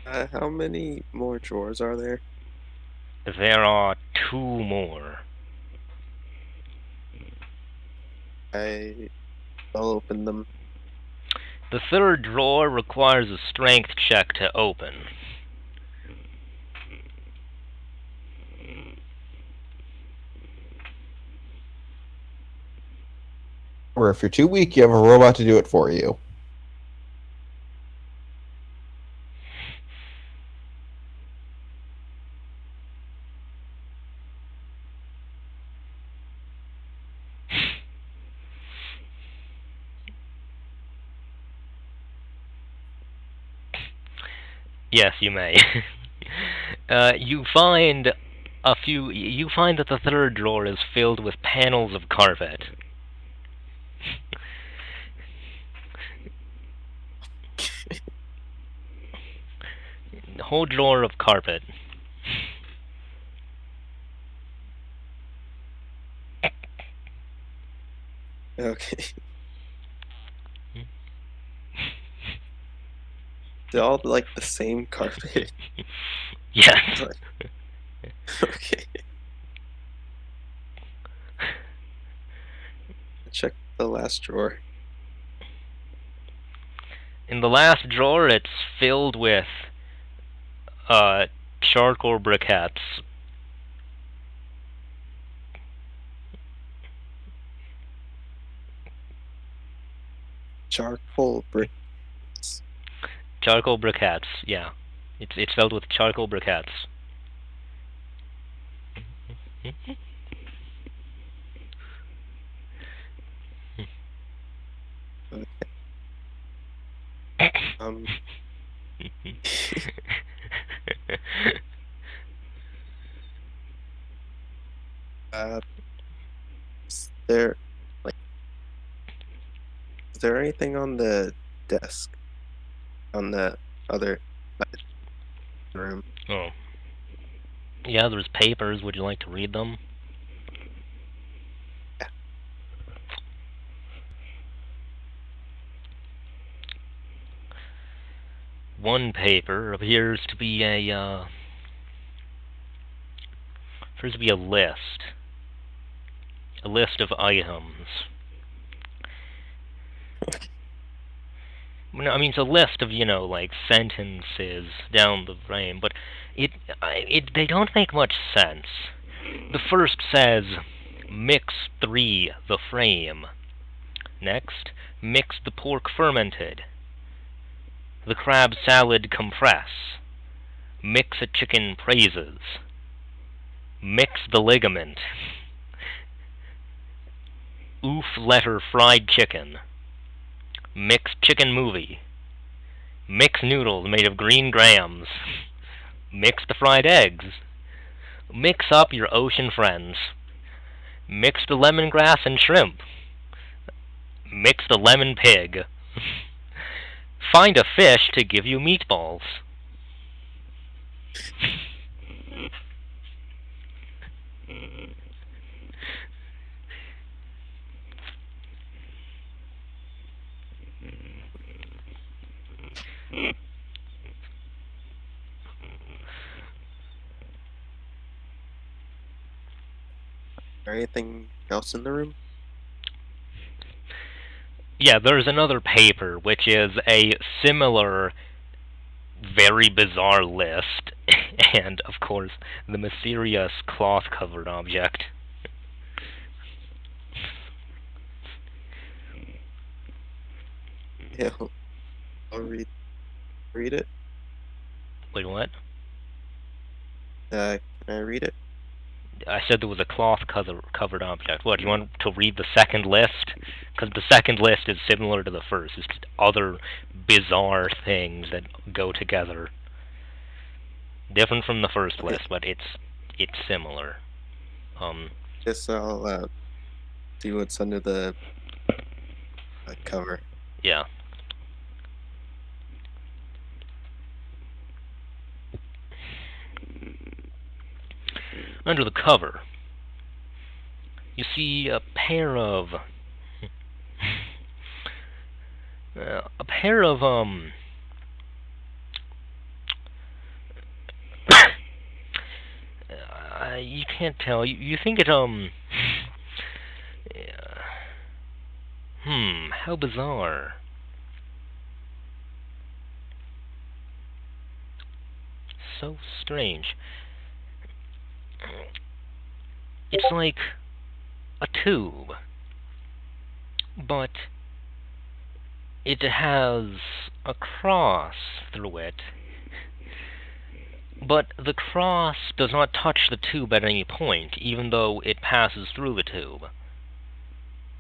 How many more drawers are there? There are 2 more. I'll open them. The 3rd drawer requires a strength check to open. Or if you're too weak, you have a robot to do it for you. Yes, you may. You find that the 3rd drawer is filled with panels of carpet. The whole drawer of carpet. Okay. They're all like the same carpet. Yes. Okay. Check the last drawer. In the last drawer, it's filled with charcoal briquettes. Charcoal brick. Charcoal briquettes, yeah. It's filled with charcoal briquettes. Is there anything on the desk? On the other side of the room? Oh. Yeah, there's papers. Would you like to read them? Yeah. One paper appears to be a list. A list of items. I mean, it's a list of, like, sentences down the frame, but they don't make much sense. The first says, mix 3 the frame. Next, mix the pork fermented. The crab salad compress. Mix a chicken praises. Mix the ligament. Oof letter fried chicken. Mix chicken movie. Mix noodles made of green grams. Mix the fried eggs. Mix up your ocean friends. Mix the lemongrass and shrimp. Mix the lemon pig. Find a fish to give you meatballs. Anything else in the room? Yeah, there's another paper, which is a similar, very bizarre list, and, of course, the mysterious cloth-covered object. Yeah, I'll read it. Wait, what? Can I read it? I said there was a covered object. What, do you want to read the second list? Because the second list is similar to the first. It's just other bizarre things that go together. Different from the first Okay. list, but it's similar. Guess I'll see what's under the cover. Yeah. Under the cover, you see a pair of you can't tell. You think it how bizarre. So strange. It's like a tube, but it has a cross through it. But the cross does not touch the tube at any point, even though it passes through the tube.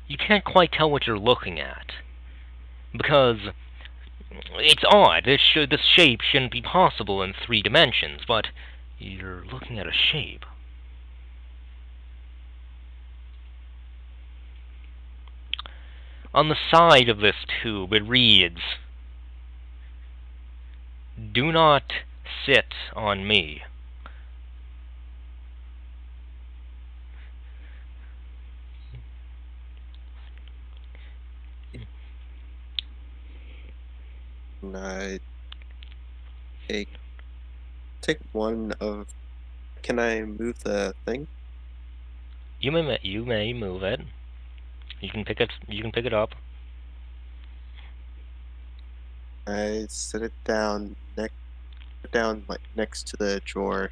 You can't quite tell what you're looking at, because it's odd. This shape shouldn't be possible in 3 dimensions, but you're looking at a shape. On the side of this tube, it reads, "Do not sit on me." And I take one of. Can I move the thing? You may move it. You can pick it up. I set it down next to the drawer.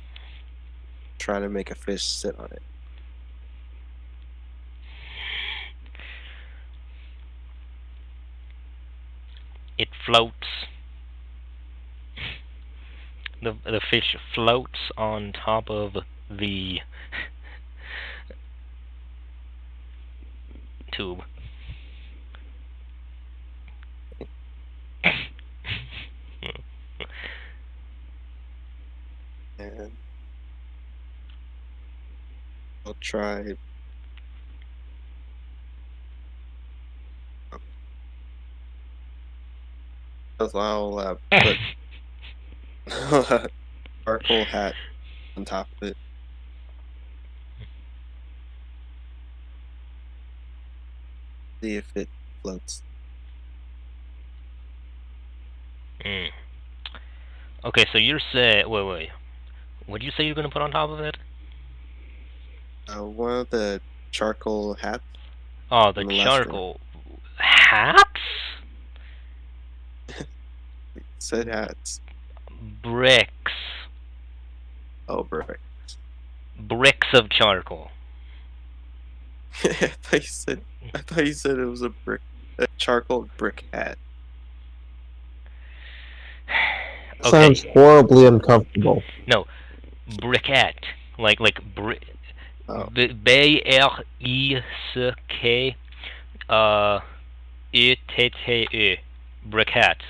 Try to make a fish sit on it. It floats. The fish floats on top of the tube. And I'll try. I'll put a charcoal hat on top of it. See if it floats. Okay, so you're saying... Wait. What did you say you're going to put on top of it? One of the charcoal hats. Oh, the charcoal hats? It said hats. Bricks. Oh, bricks. Bricks of charcoal. I thought you said it was a charcoal brick hat. Okay. Sounds horribly uncomfortable. No, briquette, like brick. Oh. B-R-I-C-K, E-T-T-E, briquette.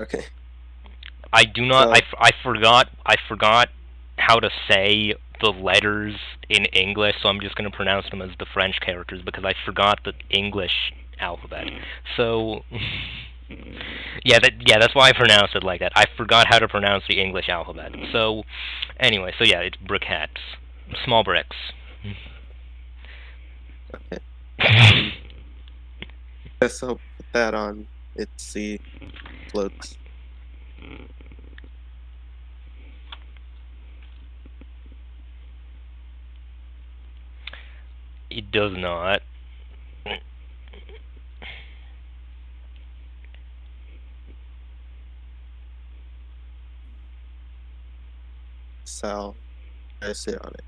Okay. I do not. I forgot how to say the letters in English, so I'm just going to pronounce them as the French characters because I forgot the English alphabet. So. Yeah, that's why I pronounced it like that. I forgot how to pronounce the English alphabet. So, anyway, so yeah, it's briquettes. Small bricks. Okay. Guess I'll put that on. See floats. It does not. So I sit on it.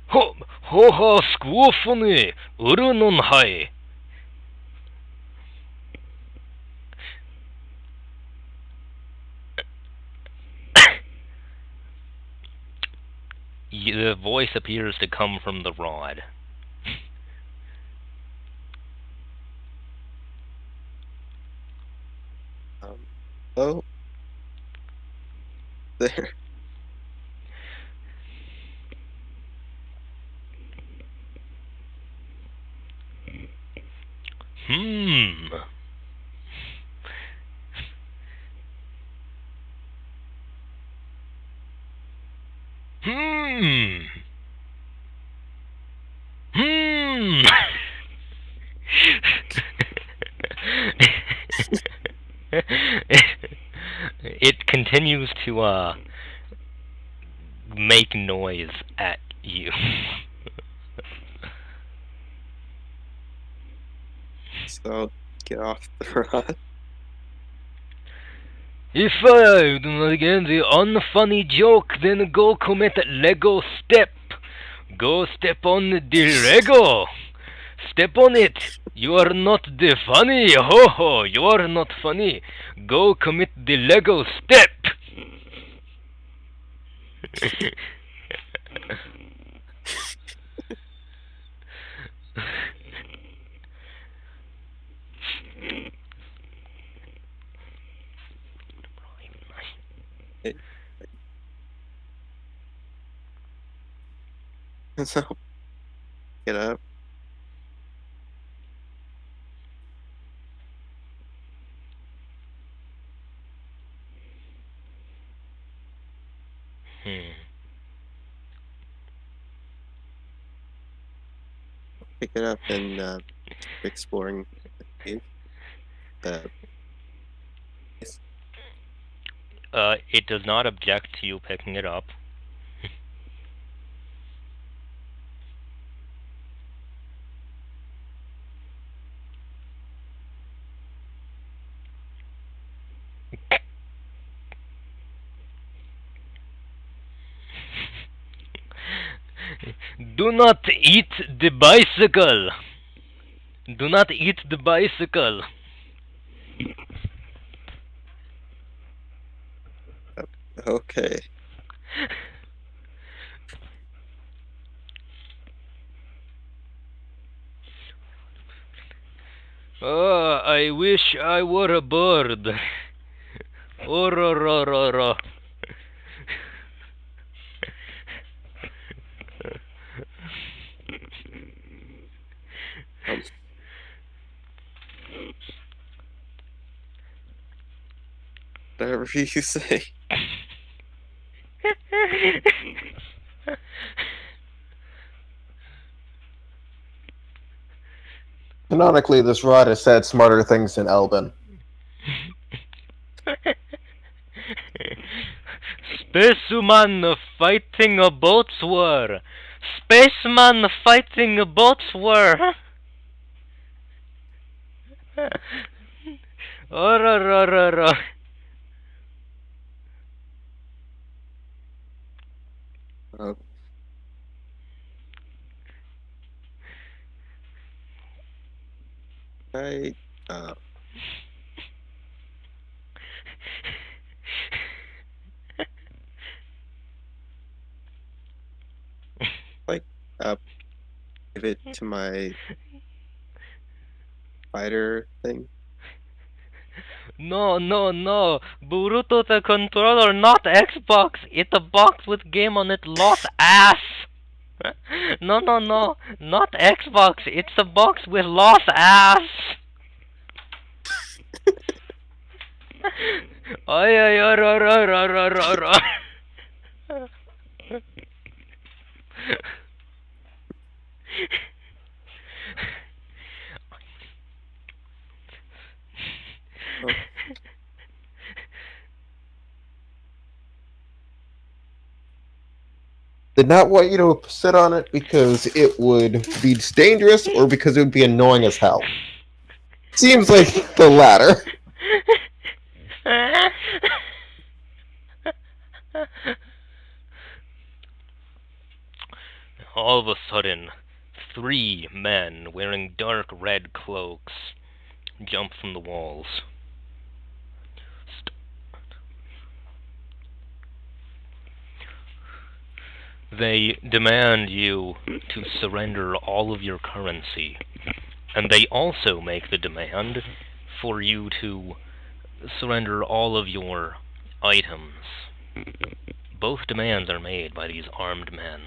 Ha, school funny. Uru non hai. The voice appears to come from the rod. Oh. There. Hmm. Hmm. Hmm. It continues to make noise at you. So get off the rod. If I do not get the unfunny joke, then go commit Lego step. Go step on the Lego. Step on it. You are not the funny. Ho ho, you are not funny. Go commit the Lego step. So get up. Pick it up and exploring the cave. It does not object to you picking it up. Do not eat the bicycle. Do not eat the bicycle. Okay. Oh, I wish I were a bird. Oh, ro, ro, ro, ro. Whatever you say. Canonically, this rod has said smarter things than Elbin. Spaceman fighting a boats war. Spaceman fighting a boats war. Oh, ro, ro, ro, ro. I give it to my spider thing. No, no, no. Boruto the controller, not Xbox. It's a box with game on it, lost ass. No, no, no. Not Xbox. It's a box with lost ass. Ay, ay, ay, ra, ra, ra, ra, ra, ra. Did not want you to sit on it because it would be dangerous or because it would be annoying as hell. Seems like the latter. All of a sudden, 3 men wearing dark red cloaks jump from the walls. They demand you to surrender all of your currency, and they also make the demand for you to surrender all of your items. Both demands are made by these armed men.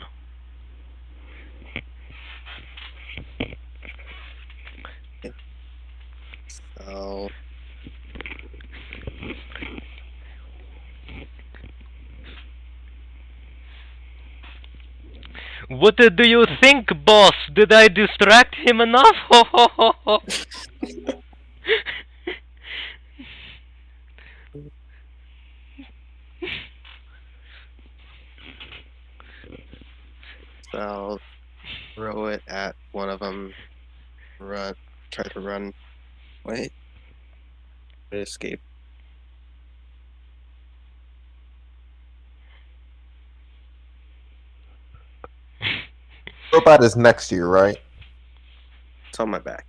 So What do you think, boss? Did I distract him enough? Ho ho ho ho. I'll throw it at one of them. Try to run away. Escape. Robot is next to you, right? It's on my back.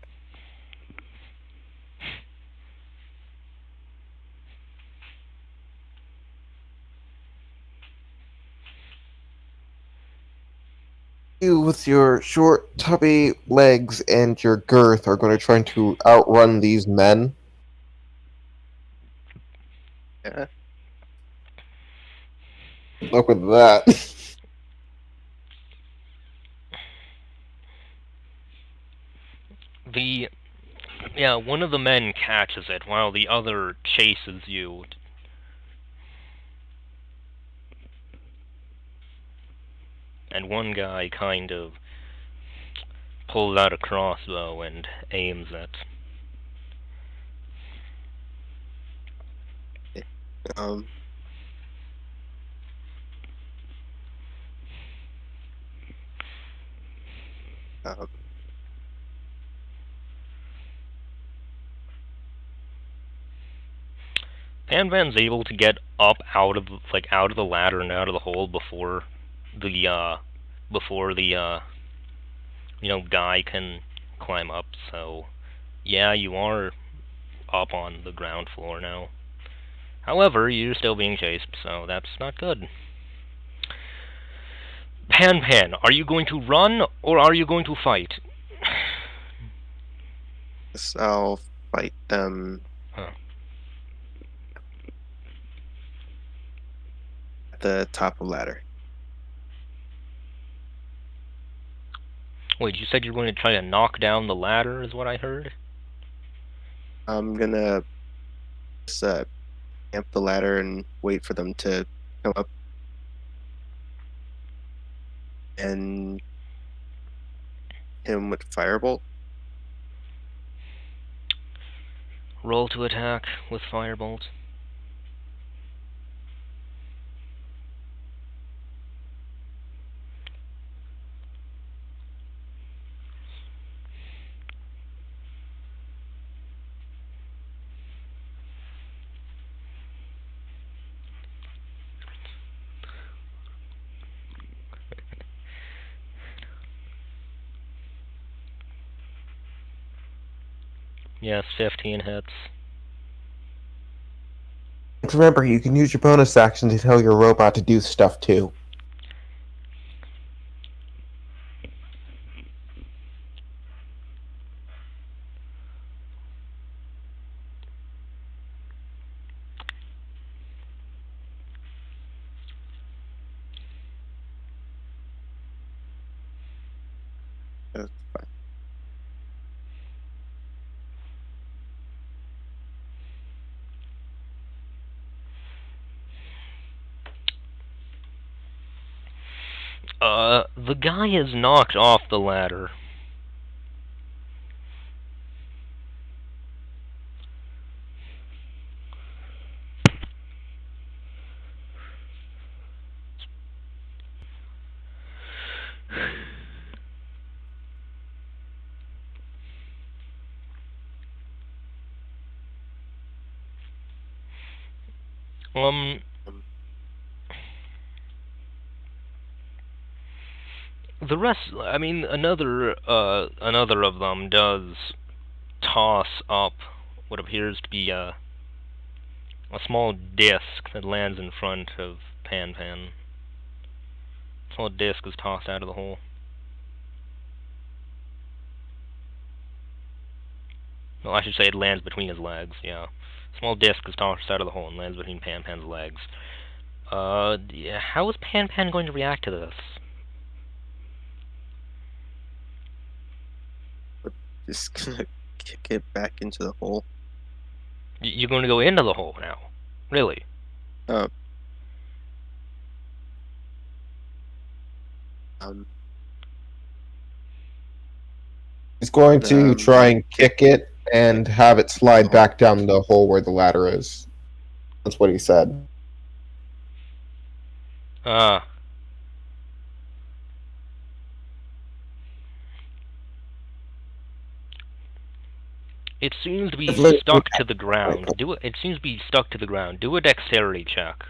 You, with your short, tubby legs and your girth, are going to try to outrun these men. Yeah. Look at that. One of the men catches it while the other chases you. And one guy kind of pulls out a crossbow and aims it. Um. um Van's able to get up out of the ladder and out of the hole before the guy can climb up. So yeah, you are up on the ground floor now. However, you're still being chased, so that's not good. Pan, are you going to run or are you going to fight? I'll fight them. Huh. At the top of the ladder. Wait, you said you were going to try to knock down the ladder, is what I heard? I'm gonna just camp the ladder and wait for them to come up and hit him with firebolt. Roll to attack with firebolt. Yes, 15 hits. Remember, you can use your bonus action to tell your robot to do stuff too. That's fine. The guy is knocked off the ladder. The rest, I mean, another of them does toss up what appears to be a small disc that lands in front of Pan Pan. A small disc is tossed out of the hole. Well, I should say it lands between his legs, yeah. Small disc is tossed out of the hole and lands between Pan Pan's legs. Yeah, how is Pan Pan going to react to this? Just gonna kick it back into the hole. You're going to go into the hole now? Really? Um, He's going to try and kick it and have it slide back down the hole where the ladder is. That's what he said. It seems to be stuck to the ground. It seems to be stuck to the ground. Do a dexterity check.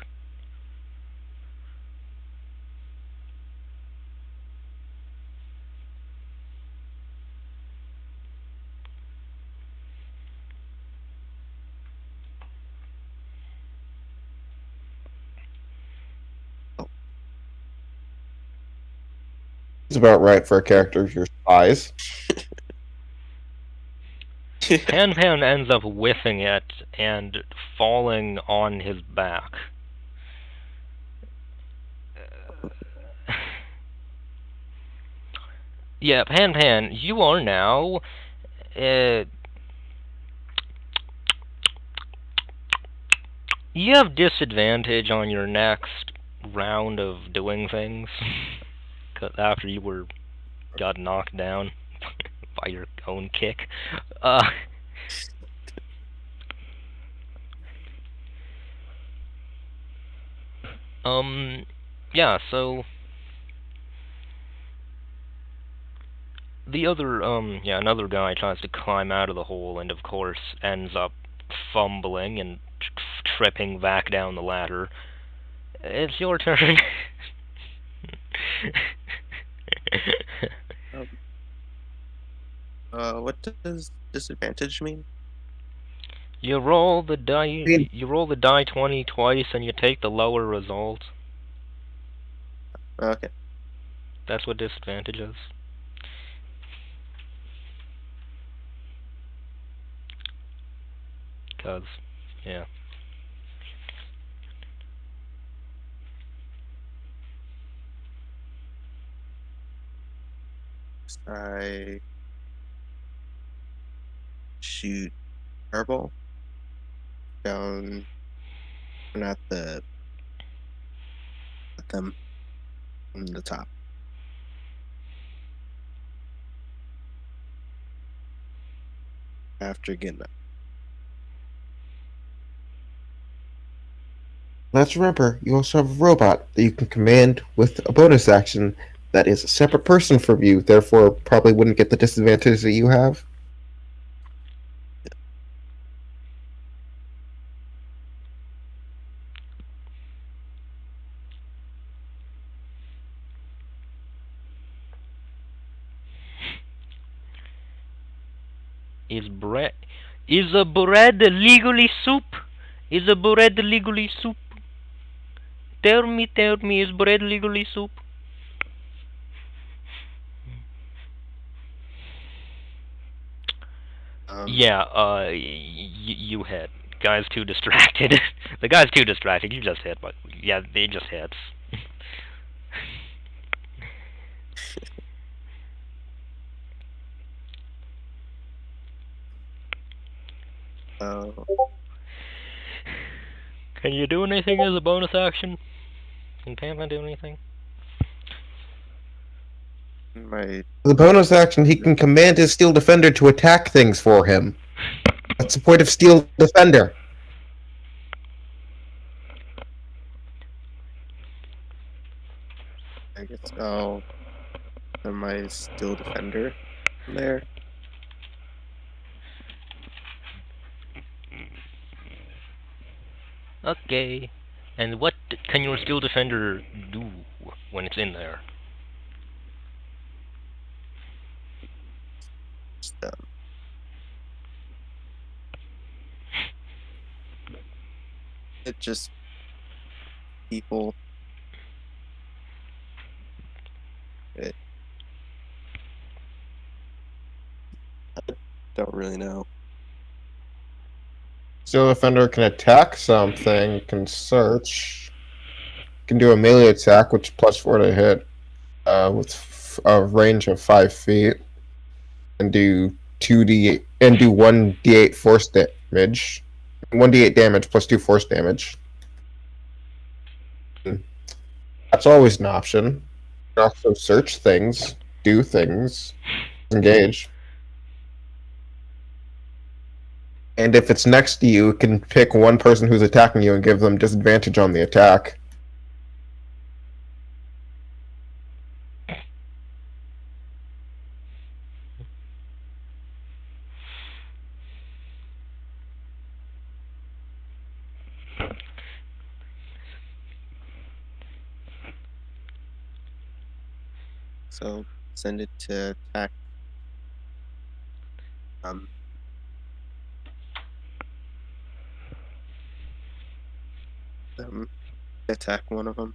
It's about right for a character of your size. Pan Pan ends up whiffing it and falling on his back. Yeah, Pan Pan, you are now... you have disadvantage on your next round of doing things. After you got knocked down by your own kick. Yeah, so the other, another guy tries to climb out of the hole and, of course, ends up fumbling and tripping back down the ladder. It's your turn. What does disadvantage mean? You roll the die 20 twice and you take the lower result. Okay. That's what disadvantage is. Yeah. I shoot fireball down, not at them from the top. After getting up. Let's remember, you also have a robot that you can command with a bonus action that is a separate person from you, therefore probably wouldn't get the disadvantage that you have. Is a bread legally soup? Is a bread legally soup? Tell me, is bread legally soup? Yeah, you hit. Guy's too distracted. The guy's too distracted. You just hit, but yeah, they just hits. Can you do anything as a bonus action? Can Pan do anything? The bonus action, he can command his Steel Defender to attack things for him. That's the point of Steel Defender. I guess I'll put my Steel Defender there. Okay. And what can your Steel Defender do when it's in there? It just people. It, I don't really know. Still, defender can attack something, can search, can do a melee attack, which +4 to hit, with a range of 5 feet, and do 2d and do 1d8 force damage, 1d8 damage +2 force damage. That's always an option. You can also search things, do things, engage. And if it's next to you, you can pick one person who's attacking you and give them disadvantage on the attack. So send it to attack. Them attack one of them.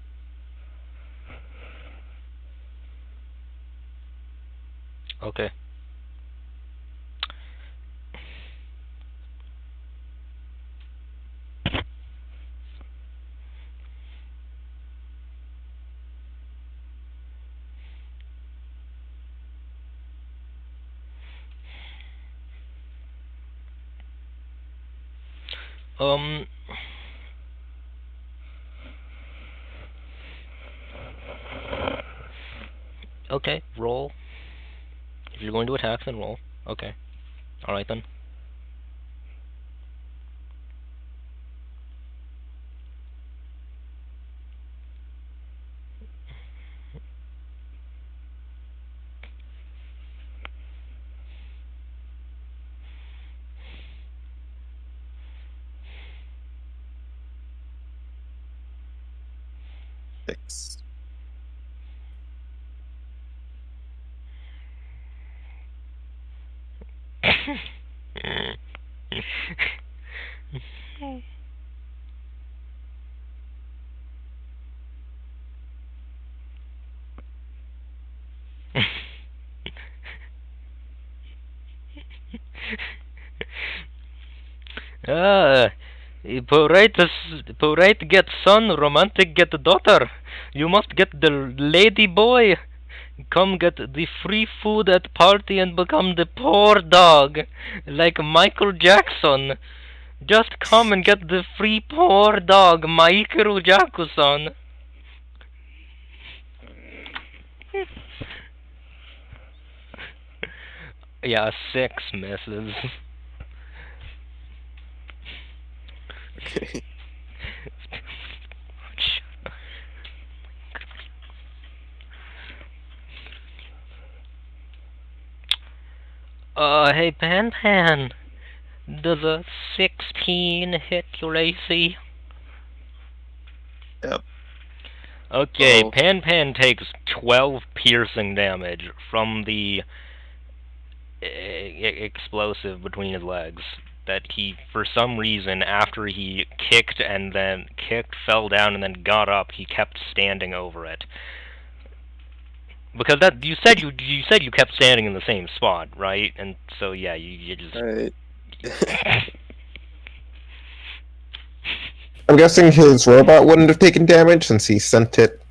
Okay. Okay, roll. If you're going to attack, then roll. Okay. Alright then. Six. Ah, poet get son, romantic get daughter. You must get the lady boy. Come get the free food at party and become the poor dog, like Michael Jackson. Just come and get the free poor dog, Michael Jackson. Yeah, 6 misses. Okay. Hey Pan Pan, does a 16 hit your AC? Yep. Okay, Oh. Pan Pan takes 12 piercing damage from the explosive between his legs that he, for some reason, after he kicked, fell down, and then got up, he kept standing over it. Because that you said you kept standing in the same spot, right? And so yeah, you just. Right. I'm guessing his robot wouldn't have taken damage since he sent it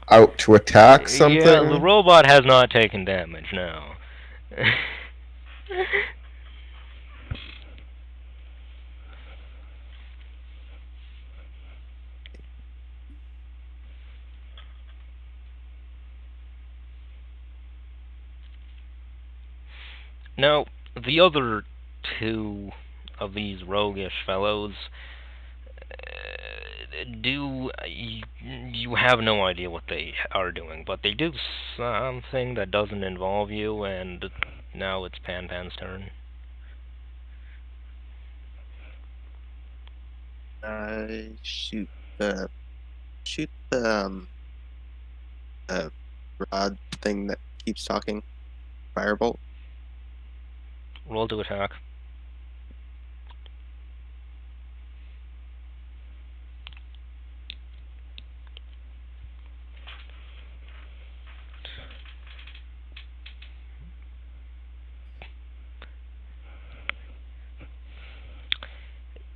out to attack something. Yeah, the robot has not taken damage, no. Now, the other two of these roguish fellows you have no idea what they are doing, but they do something that doesn't involve you, and now it's Pan Pan's turn. Shoot the rod thing that keeps talking. Firebolt. Roll to attack.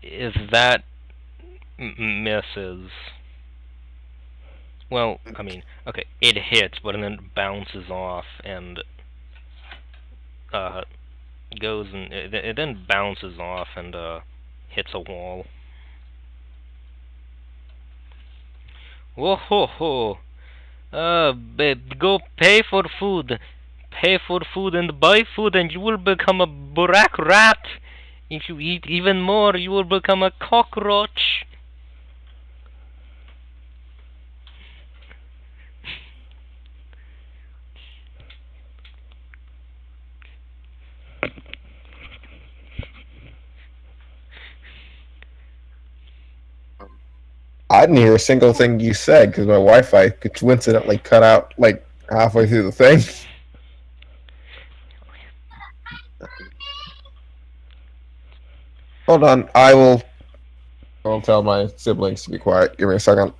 if that misses, well, I mean, okay, it hits, but then it bounces off and goes and it then bounces off and hits a wall. Whoa ho ho! Babe, go pay for food. Pay for food and buy food, and you will become a black rat. If you eat even more, you will become a cockroach. I didn't hear a single thing you said because my Wi-Fi coincidentally cut out like halfway through the thing. Hold on, I'll tell my siblings to be quiet. Give me a second.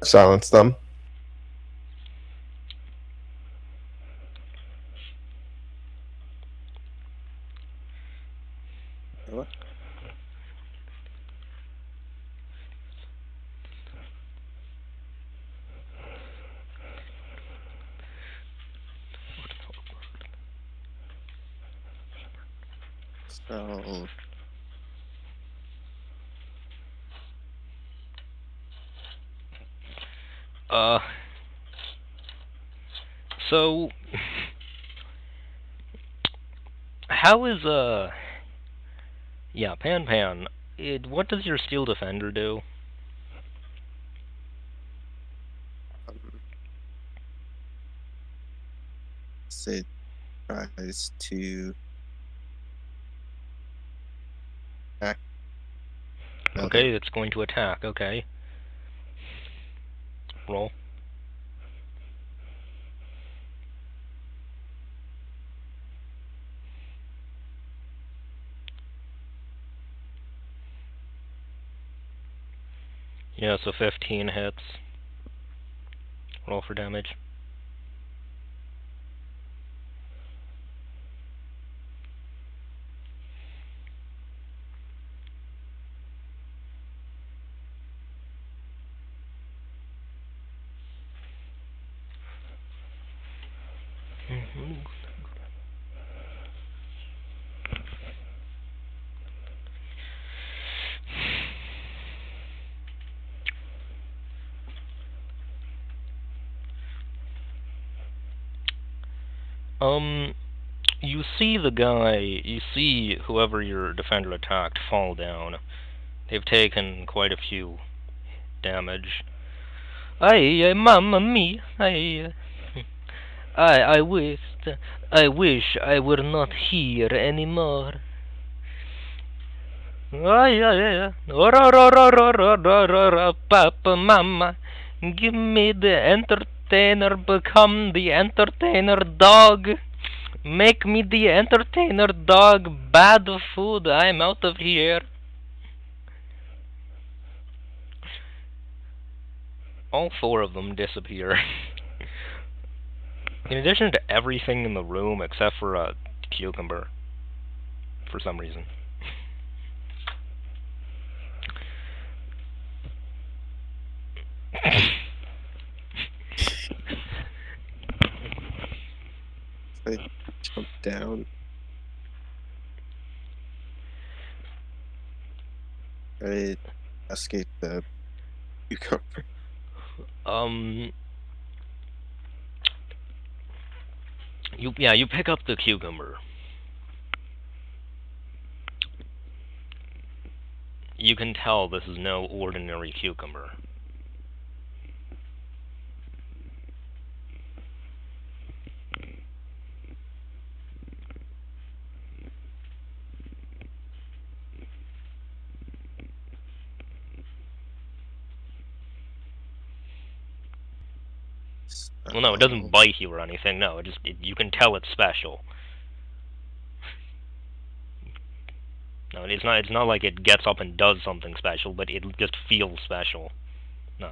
Silence them. What? So So how is yeah, Pan, what does your Steel Defender do? it tries to attack. Okay, it's going to attack. Okay. Roll. Yeah, so 15 hits. Roll for damage. You see the guy, you see whoever your defender attacked fall down. They've taken quite a few damage. Ay, mamma mia, I wish I were not here anymore. Papa, mama, give me the entertainer, become the entertainer dog. Make me the entertainer dog, bad food, I'm out of here. All four of them disappear. In addition to everything in the room except for a cucumber. For some reason. I jump down. I escape the cucumber. You pick up the cucumber. You can tell this is no ordinary cucumber. Well, no, it doesn't Oh, bite you or anything. No, you can tell it's special. No, it's not. It's not like it gets up and does something special, but it just feels special. No.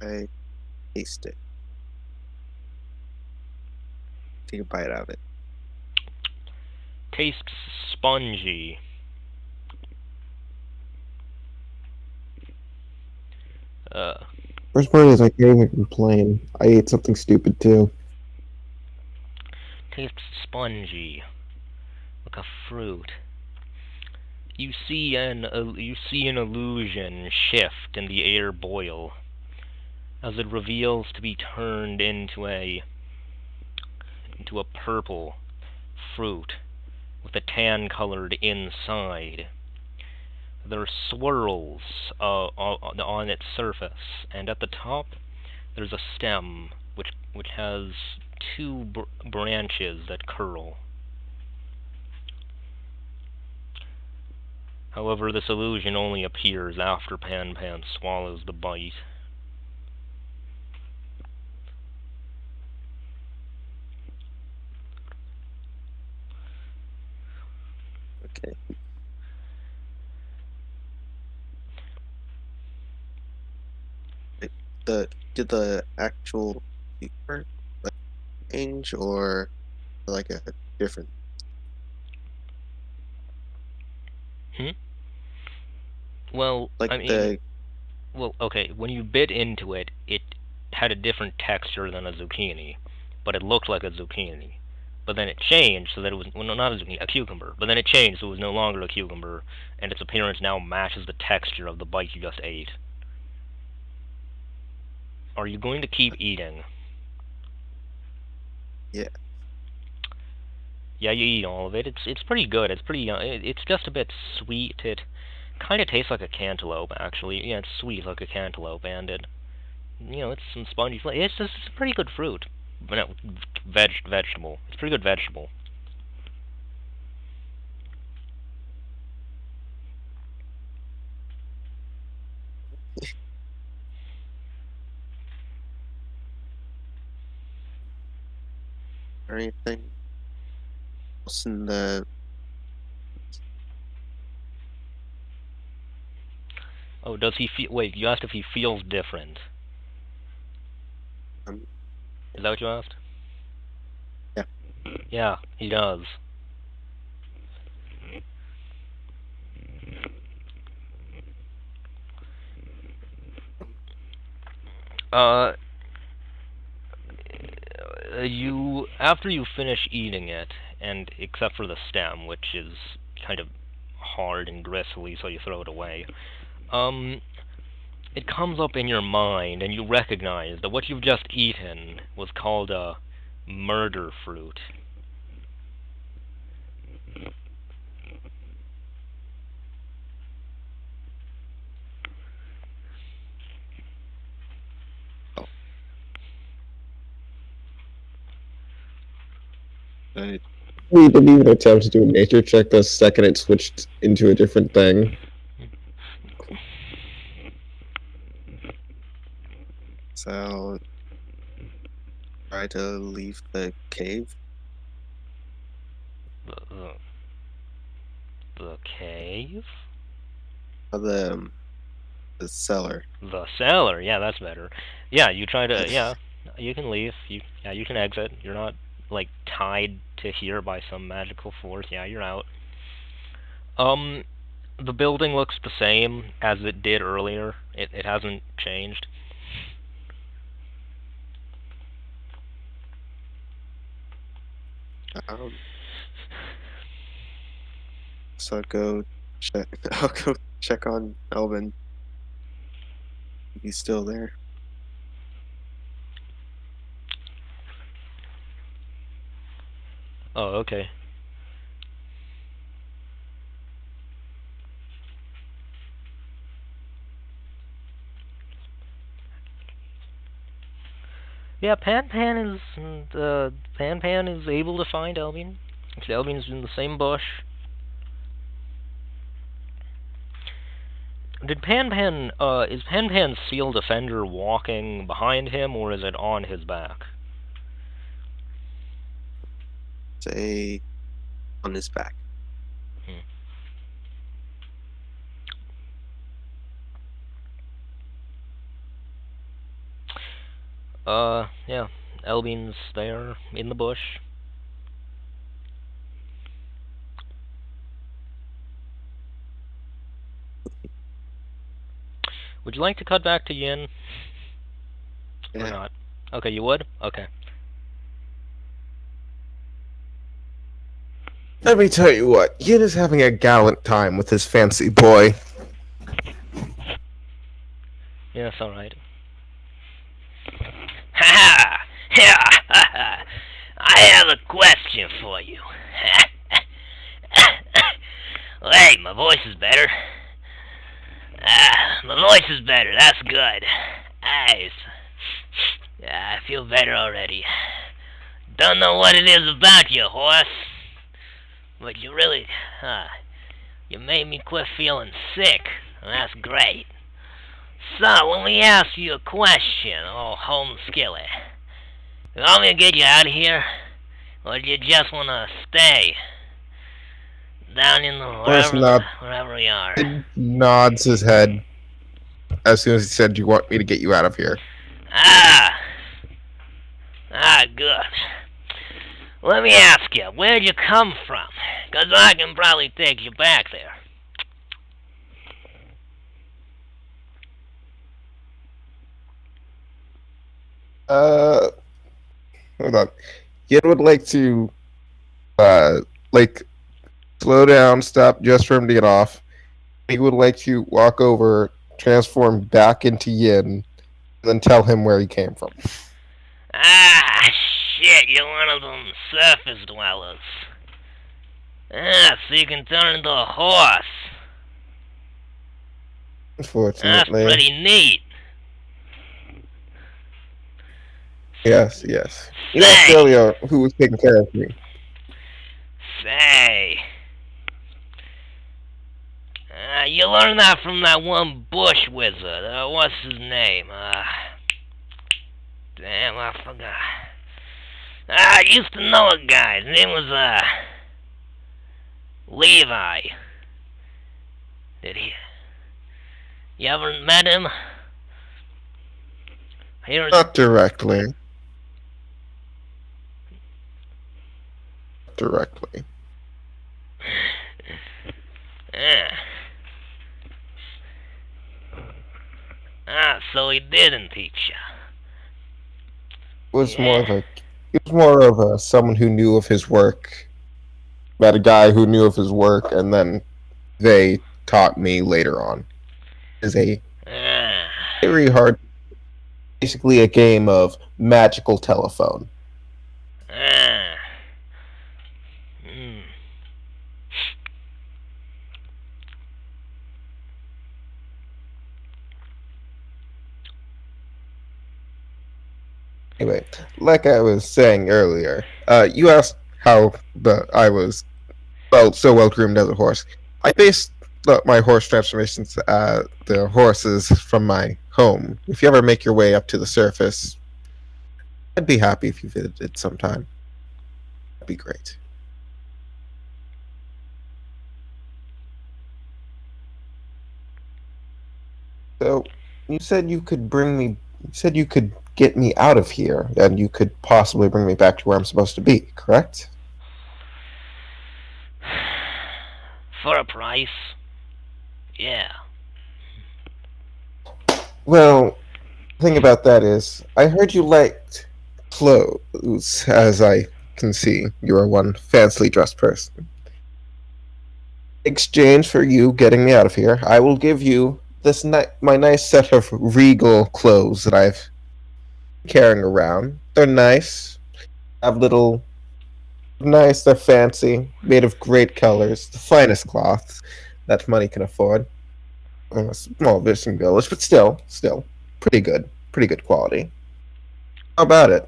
I taste it. Take a bite out of it. Tastes spongy. First part is I can't even complain. I ate something stupid too. Tastes spongy, like a fruit. You see an illusion shift and the air boil as it reveals to be turned into a purple fruit with a tan-colored inside. There are swirls on its surface, and at the top there's a stem which has two branches that curl. However, this illusion only appears after Pan Pan swallows the bite. Okay. Did the actual flavor like change or like a different? Well, Like I mean, the well, okay, when you bit into it, it had a different texture than a zucchini, but it looked like a zucchini. But then it changed so that it was, well, no, not a zucchini, a cucumber. But then it changed so it was no longer a cucumber, and its appearance now matches the texture of the bite you just ate. Are you going to keep eating? Yeah. Yeah, you eat all of it. It's pretty good. It's pretty. It's just a bit sweet. It kind of tastes like a cantaloupe, actually. Yeah, it's sweet like a cantaloupe, and it's some spongy flavor. It's a pretty good fruit. But no, vegetable. It's a pretty good vegetable. Or anything else in the Oh, does he feel? Wait, you asked if he feels different. um, Is that what you asked? yeah. Yeah, he does. Uh, after you finish eating it, and except for the stem, which is kind of hard and gristly, so you throw it away. It comes up in your mind, and you recognize that what you've just eaten was called a murder fruit. Oh, I, We didn't even attempt to do a nature check the second it switched into a different thing. so try to leave the cave. The, the cave? The cellar. The cellar. Yeah, that's better. Yeah, you try to. Yeah, you can leave. You can exit. You're not like tied to here by some magical force. Yeah, you're out. The building looks the same as it did earlier. It hasn't changed. Um, so I'll go check. I'll go check on Elvin. If he's still there. Oh, okay. Yeah, Pan Pan is able to find Elvin. Elvin's in the same bush. Did is Pan Seal Defender walking behind him, or is it on his back? Say on his back. Yeah. Elbean's there, in the bush. Would you like to cut back to Yin? Or Yeah. not? Okay, you would? Okay. Let me tell you what, Yin is having a gallant time with his fancy boy. Yeah, that's alright. Ha ha! I have a question for you. Hey, my voice is better. My voice is better, that's good. I feel better already. Don't know what it is about you, horse. But you really, you made me quit feeling sick. And that's great. So, let me ask you a question, oh home skillet. You want me to get you out of here? Or do you just want to stay? Down in the, wherever we are. He nods his head as soon as he said, "You want me to get you out of here?" Good. Let me ask you, where'd you come from? 'Cause I can probably take you back there. Hold on. Yin would like to, like, slow down, stop just for him to get off. He would like to walk over, transform back into Yin, and then tell him where he came from. Shit, you're one of them surface dwellers. So you can turn into a horse. Unfortunately. That's pretty neat. Yes. You know earlier who was taking care of me. Say. You learned that from that one bush wizard. What's his name? Damn, I forgot. I used to know a guy. His name was, Levi. Did he? You ever met him? Not directly. So he didn't teach you. It was more of a someone who knew of his work. Met a guy who knew of his work, and then they taught me later on. It's a very hard, basically a game of magical telephone. Anyway, like I was saying earlier, you asked how I was so well groomed as a horse. I based my horse transformations, the horses from my home. If you ever make your way up to the surface, I'd be happy if you visited sometime. That'd be great. So, you said you could get me out of here, and you could possibly bring me back to where I'm supposed to be, correct? For a price. Yeah. Well, the thing about that is, I heard you liked clothes, as I can see. You are one fancily dressed person. In exchange for you getting me out of here, I will give you my nice set of regal clothes that I've been carrying around. They're nice. Have little nice, they're fancy, made of great colors, the finest cloths that money can afford. A small fishing village, but still, pretty good quality. How about it?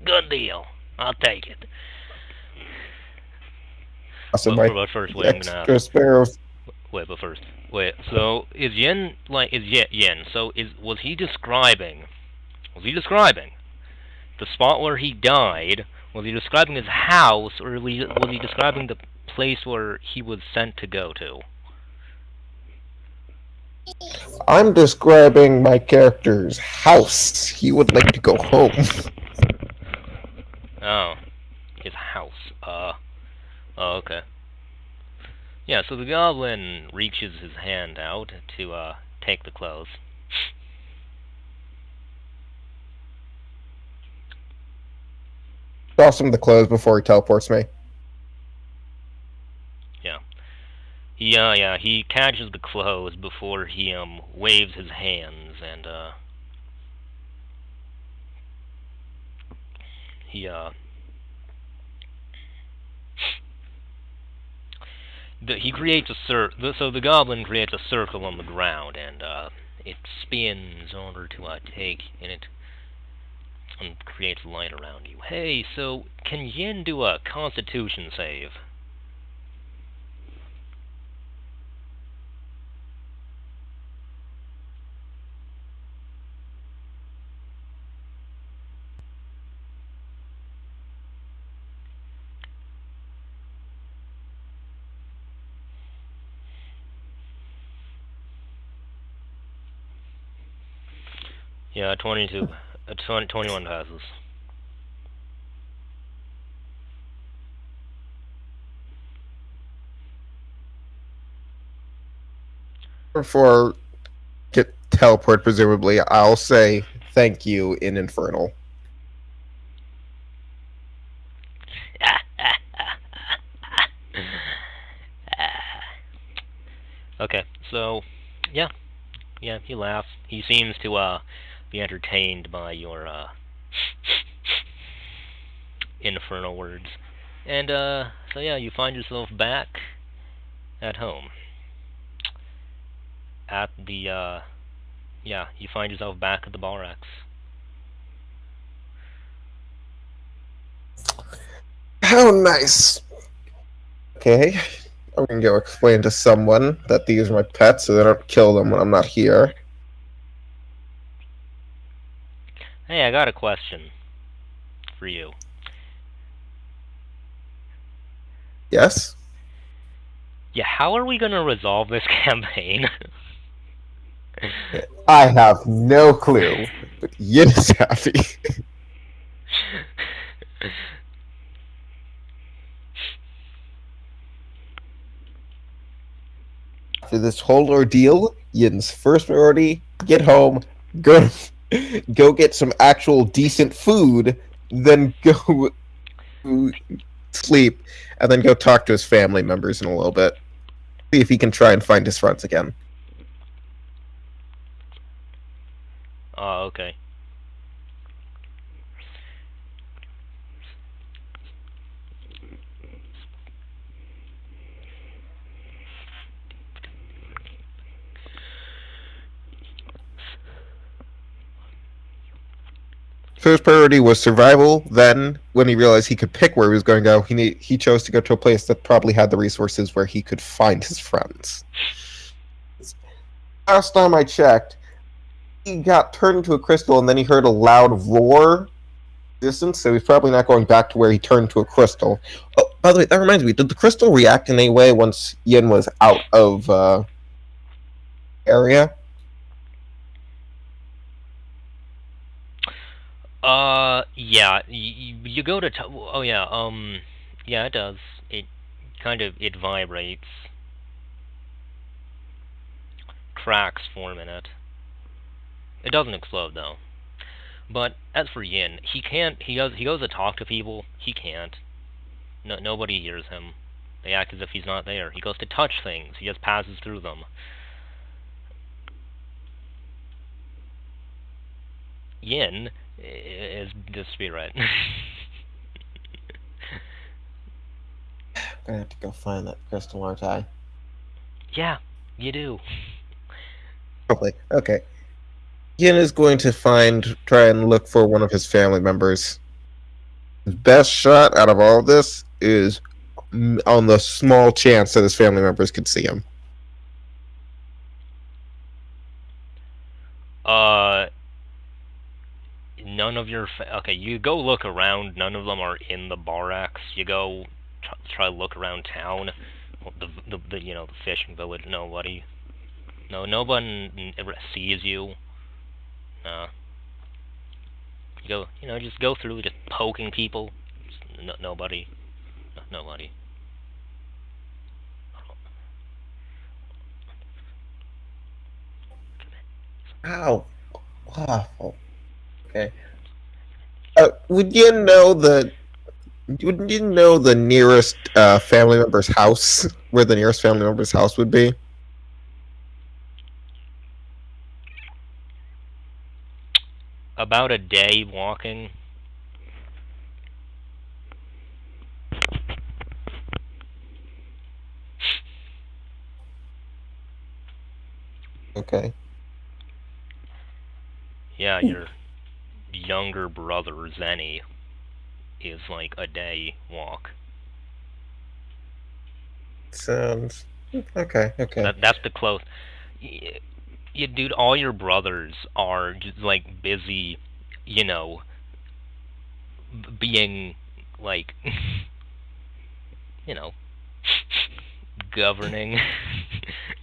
Good deal. I'll take it. Also, But first, wait, I'm gonna extra ask. sparrow. Wait, but first, wait. So is Yin like is Yin? So was he describing? Was he describing the spot where he died? Was he describing his house, or was he describing the place where he was sent to go to? I'm describing my character's house. He would like to go home. Oh, his house. Oh, okay. Yeah, so the goblin reaches his hand out to take the clothes. Toss him the clothes before he teleports me. Yeah. He catches the clothes before he waves his hands, and he creates a so the goblin creates a circle on the ground, and it spins in order to take, and it creates light around you. Hey, so can Yin do a Constitution save? Yeah, 22. 21 passes. Before get teleport, presumably, I'll say thank you in Infernal. Okay, so yeah, he laughs. He seems to be entertained by your infernal words. And so yeah, you find yourself back at home. At the you find yourself back at the barracks. How nice. Okay, I'm gonna go explain to someone that these are my pets so they don't kill them when I'm not here. Hey, I got a question for you. Yes? Yeah, how are we gonna resolve this campaign? I have no clue, but Yin is happy. After this whole ordeal, Yin's first priority: get home, go get some actual decent food, then go sleep, and then go talk to his family members in a little bit. See if he can try and find his friends again. Oh, okay. First priority was survival. Then, when he realized he could pick where he was going to go, he chose to go to a place that probably had the resources where he could find his friends. Last time I checked, he got turned into a crystal, and then he heard a loud roar distance, so he's probably not going back to where he turned into a crystal. Oh, by the way, that reminds me, did the crystal react in any way once Yin was out of area? Yeah, you go to oh yeah, yeah, it does. It it vibrates. Cracks form in it. It doesn't explode though. But as for Yin, he can't. He goes to talk to people. He can't. No, nobody hears him. They act as if he's not there. He goes to touch things. He just passes through them. Yin is the spirit. I'm gonna have to go find that crystal, aren't I? Yeah, you do. Probably. Okay. Yin is going to try and look for one of his family members. His best shot out of all of this is on the small chance that his family members could see him. None of your okay. You go look around. None of them are in the barracks. You go try to look around town. The you know, the fishing village. Nobody. No one ever sees you. You go. You know, just go through, just poking people. Nobody. Nobody. Wow. Wow. Okay. Would you know the nearest family member's house? Where the nearest family member's house would be? About a day walking. Okay. Yeah, your younger brother Zenny is like a day walk. Sounds okay. Okay. That's the close. You, dude, all your brothers are just like busy, you know, being like, you know, governing.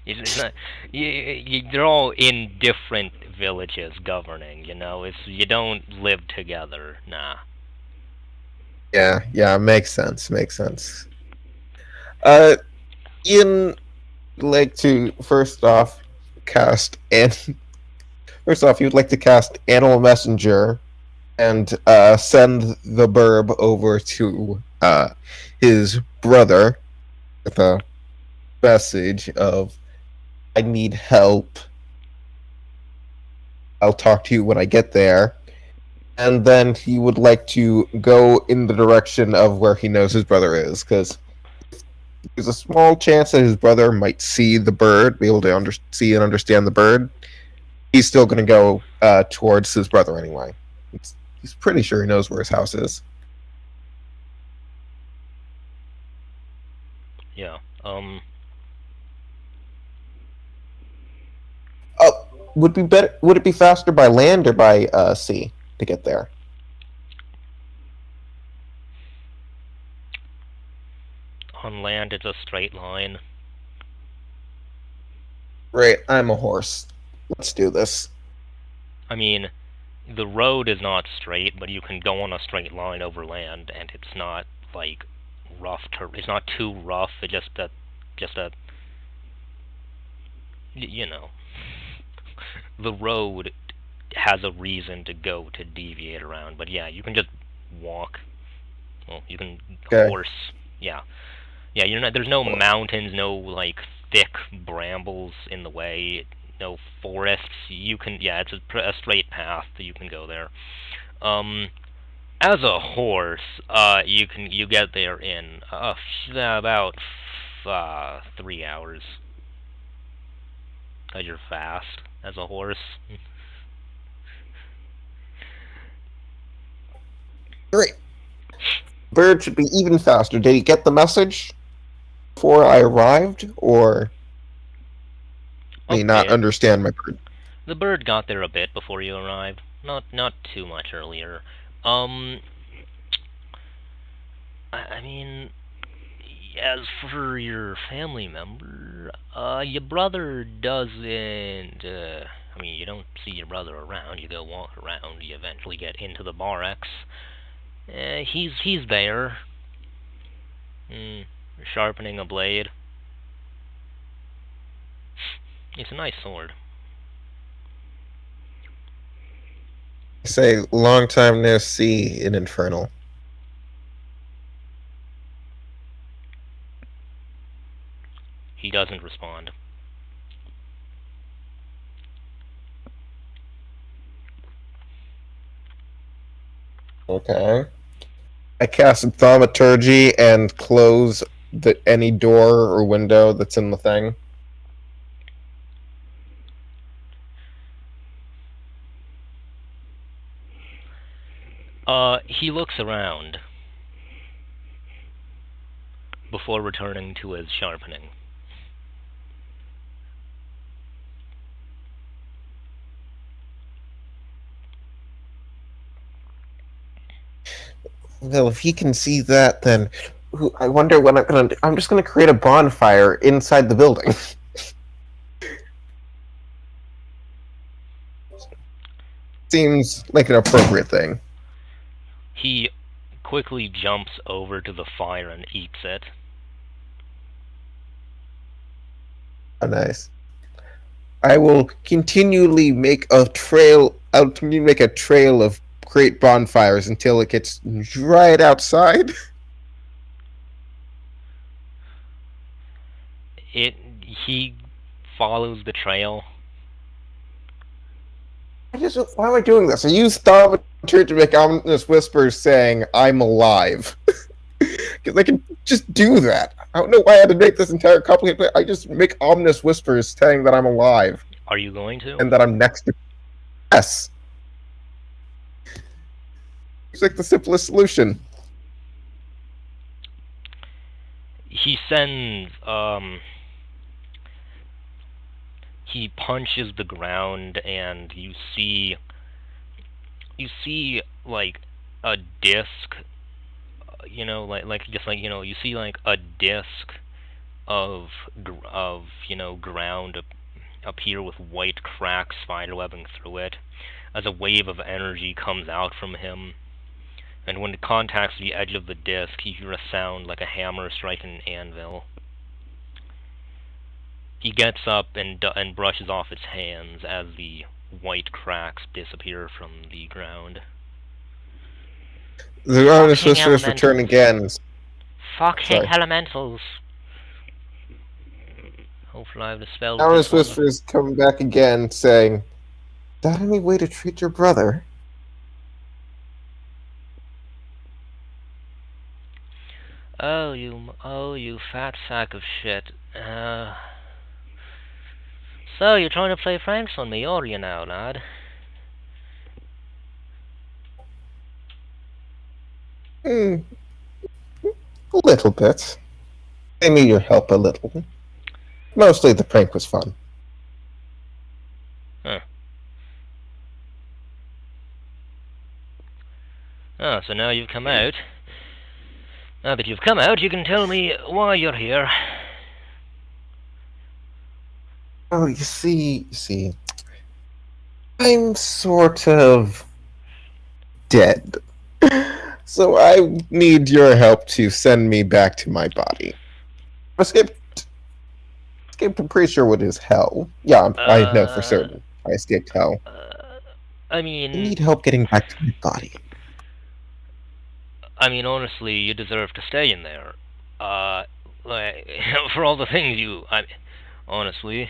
It's not, they're all in different villages governing. You know, it's you don't live together. Nah. Yeah. Makes sense. Makes sense. Uh, Ian like to first off cast and first off, you'd like to cast Animal Messenger and send the burb over to his brother with a message of "I need help. I'll talk to you when I get there." And then he would like to go in the direction of where he knows his brother is, because there's a small chance that his brother might see the bird, be able to see and understand the bird. He's still going to go towards his brother anyway. He's pretty sure he knows where his house is. Yeah. Oh, would it be faster by land or by sea to get there? On land, it's a straight line. Right, I'm a horse. Let's do this. I mean, the road is not straight, but you can go on a straight line over land, and it's not like rough. It's not too rough. It's just a, you know, the road has a reason to go to deviate around. But yeah, you can just walk. Well, you can horse. Yeah, you're not. There's no mountains, no like thick brambles in the way. No forests. You can. Yeah, it's a straight path. You can go there. As a horse, you get there in about 3 hours. 'Cause you're fast as a horse. Great. Bird should be even faster. Did he get the message before I arrived, or did he not understand my bird? The bird got there a bit before you arrived. Not too much earlier. I mean, as for your family member, your brother doesn't. I mean, you don't see your brother around. You go walk around. You eventually get into the barracks. He's there. Sharpening a blade. It's a nice sword. I say, long time no see in Infernal. He doesn't respond. Okay. I cast Thaumaturgy and close any door or window that's in the thing. He looks around. before returning to his sharpening. Well, if he can see that, then I wonder what I'm gonna do. I'm just gonna create a bonfire inside the building. Seems like an appropriate thing. He quickly jumps over to the fire and eats it. Oh, nice. I will continually make a trail. I'll continue to make a trail of great bonfires until it gets right outside. He follows the trail. Why am I doing this? I use thaumaturgy to make ominous whispers saying I'm alive. Because I can just do that. I don't know why I had to make this entire complicated play. I just make ominous whispers saying that I'm alive. Are you going to? And that I'm next to... Yes. It's like the simplest solution. He sends, he punches the ground, and you see, like, a disc, you know, you see, like, a disc of ground appear with white cracks spiderwebbing through it, as a wave of energy comes out from him. And when it contacts the edge of the disc, you hear a sound like a hammer striking an anvil. He gets up and brushes off his hands as the white cracks disappear from the ground. The ominous whispers return again. Fucking elementals. Hopefully I have the spell. Ominous whispers come back again, saying, "Is that any way to treat your brother?" Oh, you fat sack of shit. So, you're trying to play pranks on me, are you now, lad? A little bit. I need your help a little. Mostly the prank was fun. Huh. Oh, so now you've come out. Now that you've come out, you can tell me why you're here. Oh, you see, I'm sort of dead. So I need your help to send me back to my body. Escaped, I'm pretty sure what is hell. Yeah, I know for certain. I escaped hell. I mean... I need help getting back to my body. I mean, honestly, you deserve to stay in there. Like, for all the things you... honestly,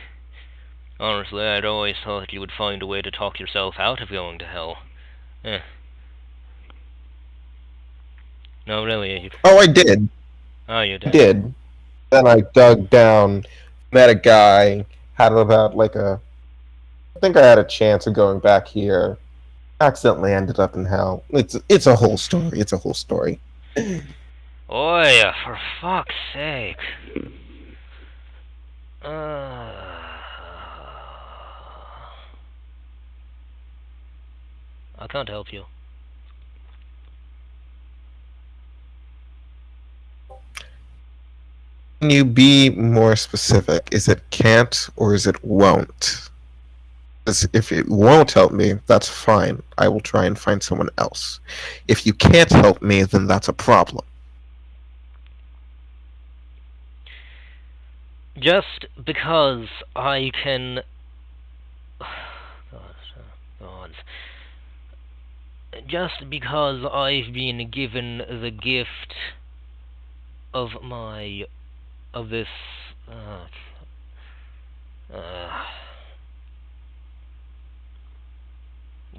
I'd always thought you would find a way to talk yourself out of going to hell. No, really. Oh, I did. Oh, you did? I did. Then I dug down, met a guy, had about I think I had a chance of going back here. Accidentally ended up in hell. It's a whole story. It's a whole story. Oh yeah, for fuck's sake. I can't help you. Can you be more specific? Is it can't or is it won't? If it won't help me, that's fine. I will try and find someone else. If you can't help me, then that's a problem. Just because I can... God. Just because I've been given the gift of this...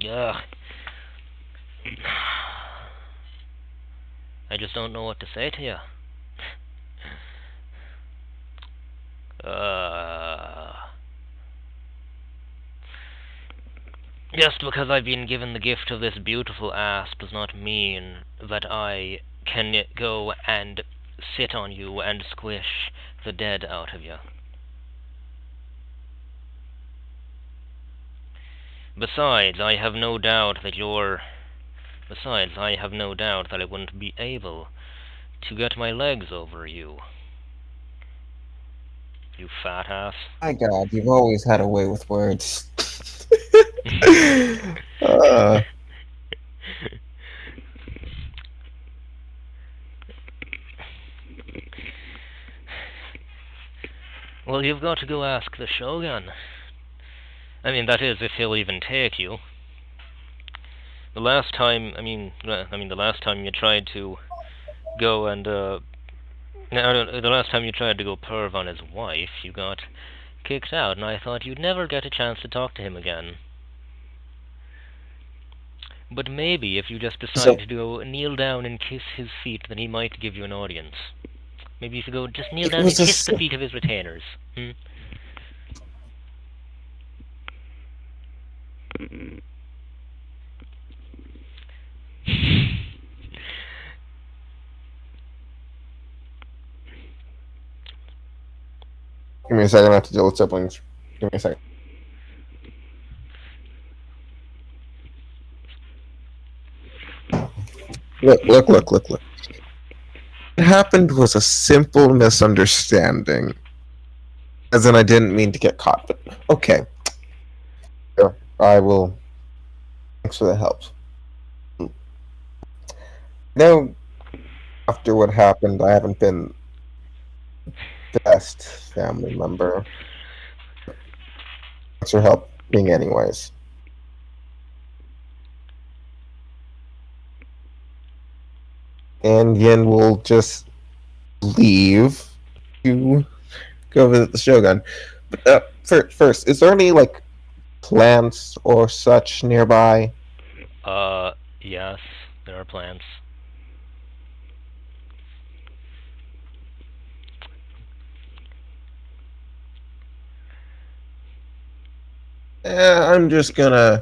Yeah. I just don't know what to say to you. Just because I've been given the gift of this beautiful ass does not mean that I can go and sit on you and squish the dead out of you. Besides, I have no doubt that I wouldn't be able to get my legs over you. You fat ass. My God, you've always had a way with words. Well, you've got to go ask the Shogun. I mean, that is, if he'll even take you. The last time you tried to go and, the last time you tried to go perv on his wife, you got kicked out, and I thought you'd never get a chance to talk to him again. But maybe if you just decided to go kneel down and kiss his feet, then he might give you an audience. Maybe you should go just kneel down and kiss the feet of his retainers. Give me a second, I have to deal with siblings. Give me a second. Look. What happened was a simple misunderstanding. As in, I didn't mean to get caught, but okay. Sure, I will. Thanks for the help. Now, after what happened, I haven't been the best family member. Thanks for helping anyways. And Yin will just leave to go visit the Shogun. But first, is there any, like, plants or such nearby? Yes, there are plants. I'm just gonna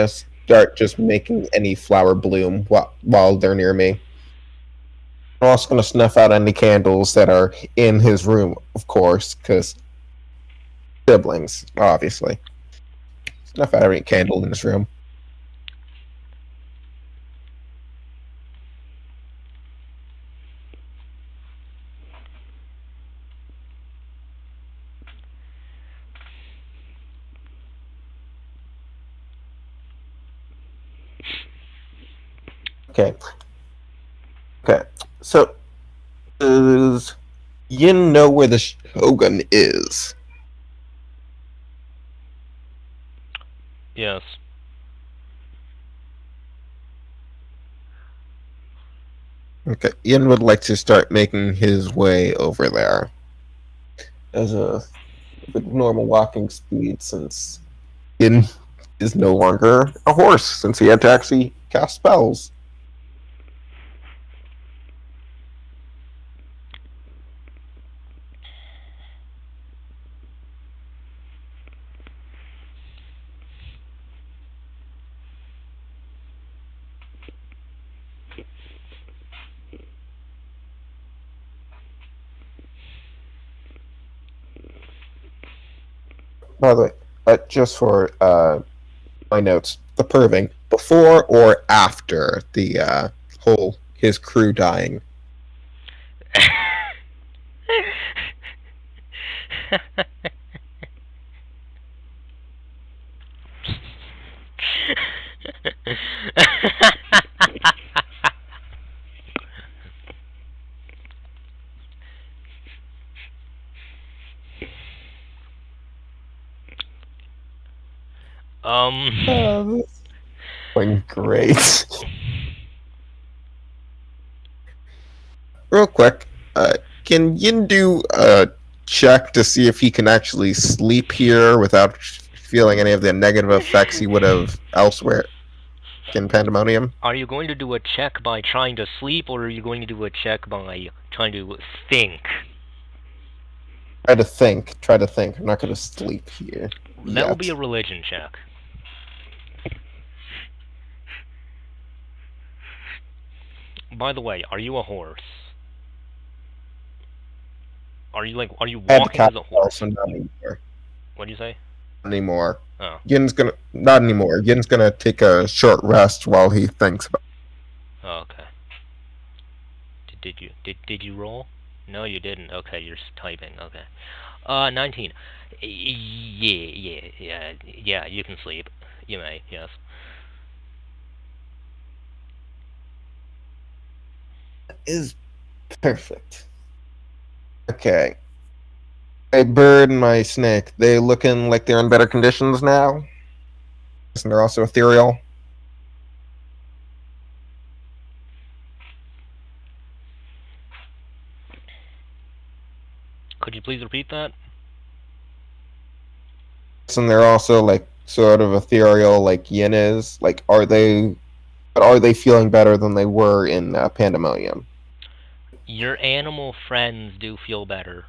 start just making any flower bloom while they're near me. I'm also gonna snuff out any candles that are in his room, of course, because siblings, obviously. Snuff out every candle in his room. Okay. So, does Yin know where the Shogun is? Yes. Okay. Yin would like to start making his way over there. As a normal walking speed, since Yin is no longer a horse, since he had to actually cast spells. By the way, just for my notes, the perving, before or after the whole his crew dying? Going great. Real quick, can Yin do a check to see if he can actually sleep here without feeling any of the negative effects he would have elsewhere in Pandemonium? Are you going to do a check by trying to sleep, or are you going to do a check by trying to think? Try to think. I'm not going to sleep here. That will be a religion check. By the way, are you a horse? Are you I had to walking cut as a off, horse? so not anymore. What do you say? Anymore. Oh. Yin's gonna not anymore. Yin's gonna take a short rest while he thinks about. Oh, okay. Did you roll? No, you didn't. Okay, you're typing. Okay. 19. Yeah. You can sleep. You may. Yes. Is perfect. Okay. My bird and my snake, they looking like they're in better conditions now. And they're also ethereal. Could you please repeat that? And they're also like sort of ethereal, like Yin is. Like, are they feeling better than they were in Pandemonium? Your animal friends do feel better.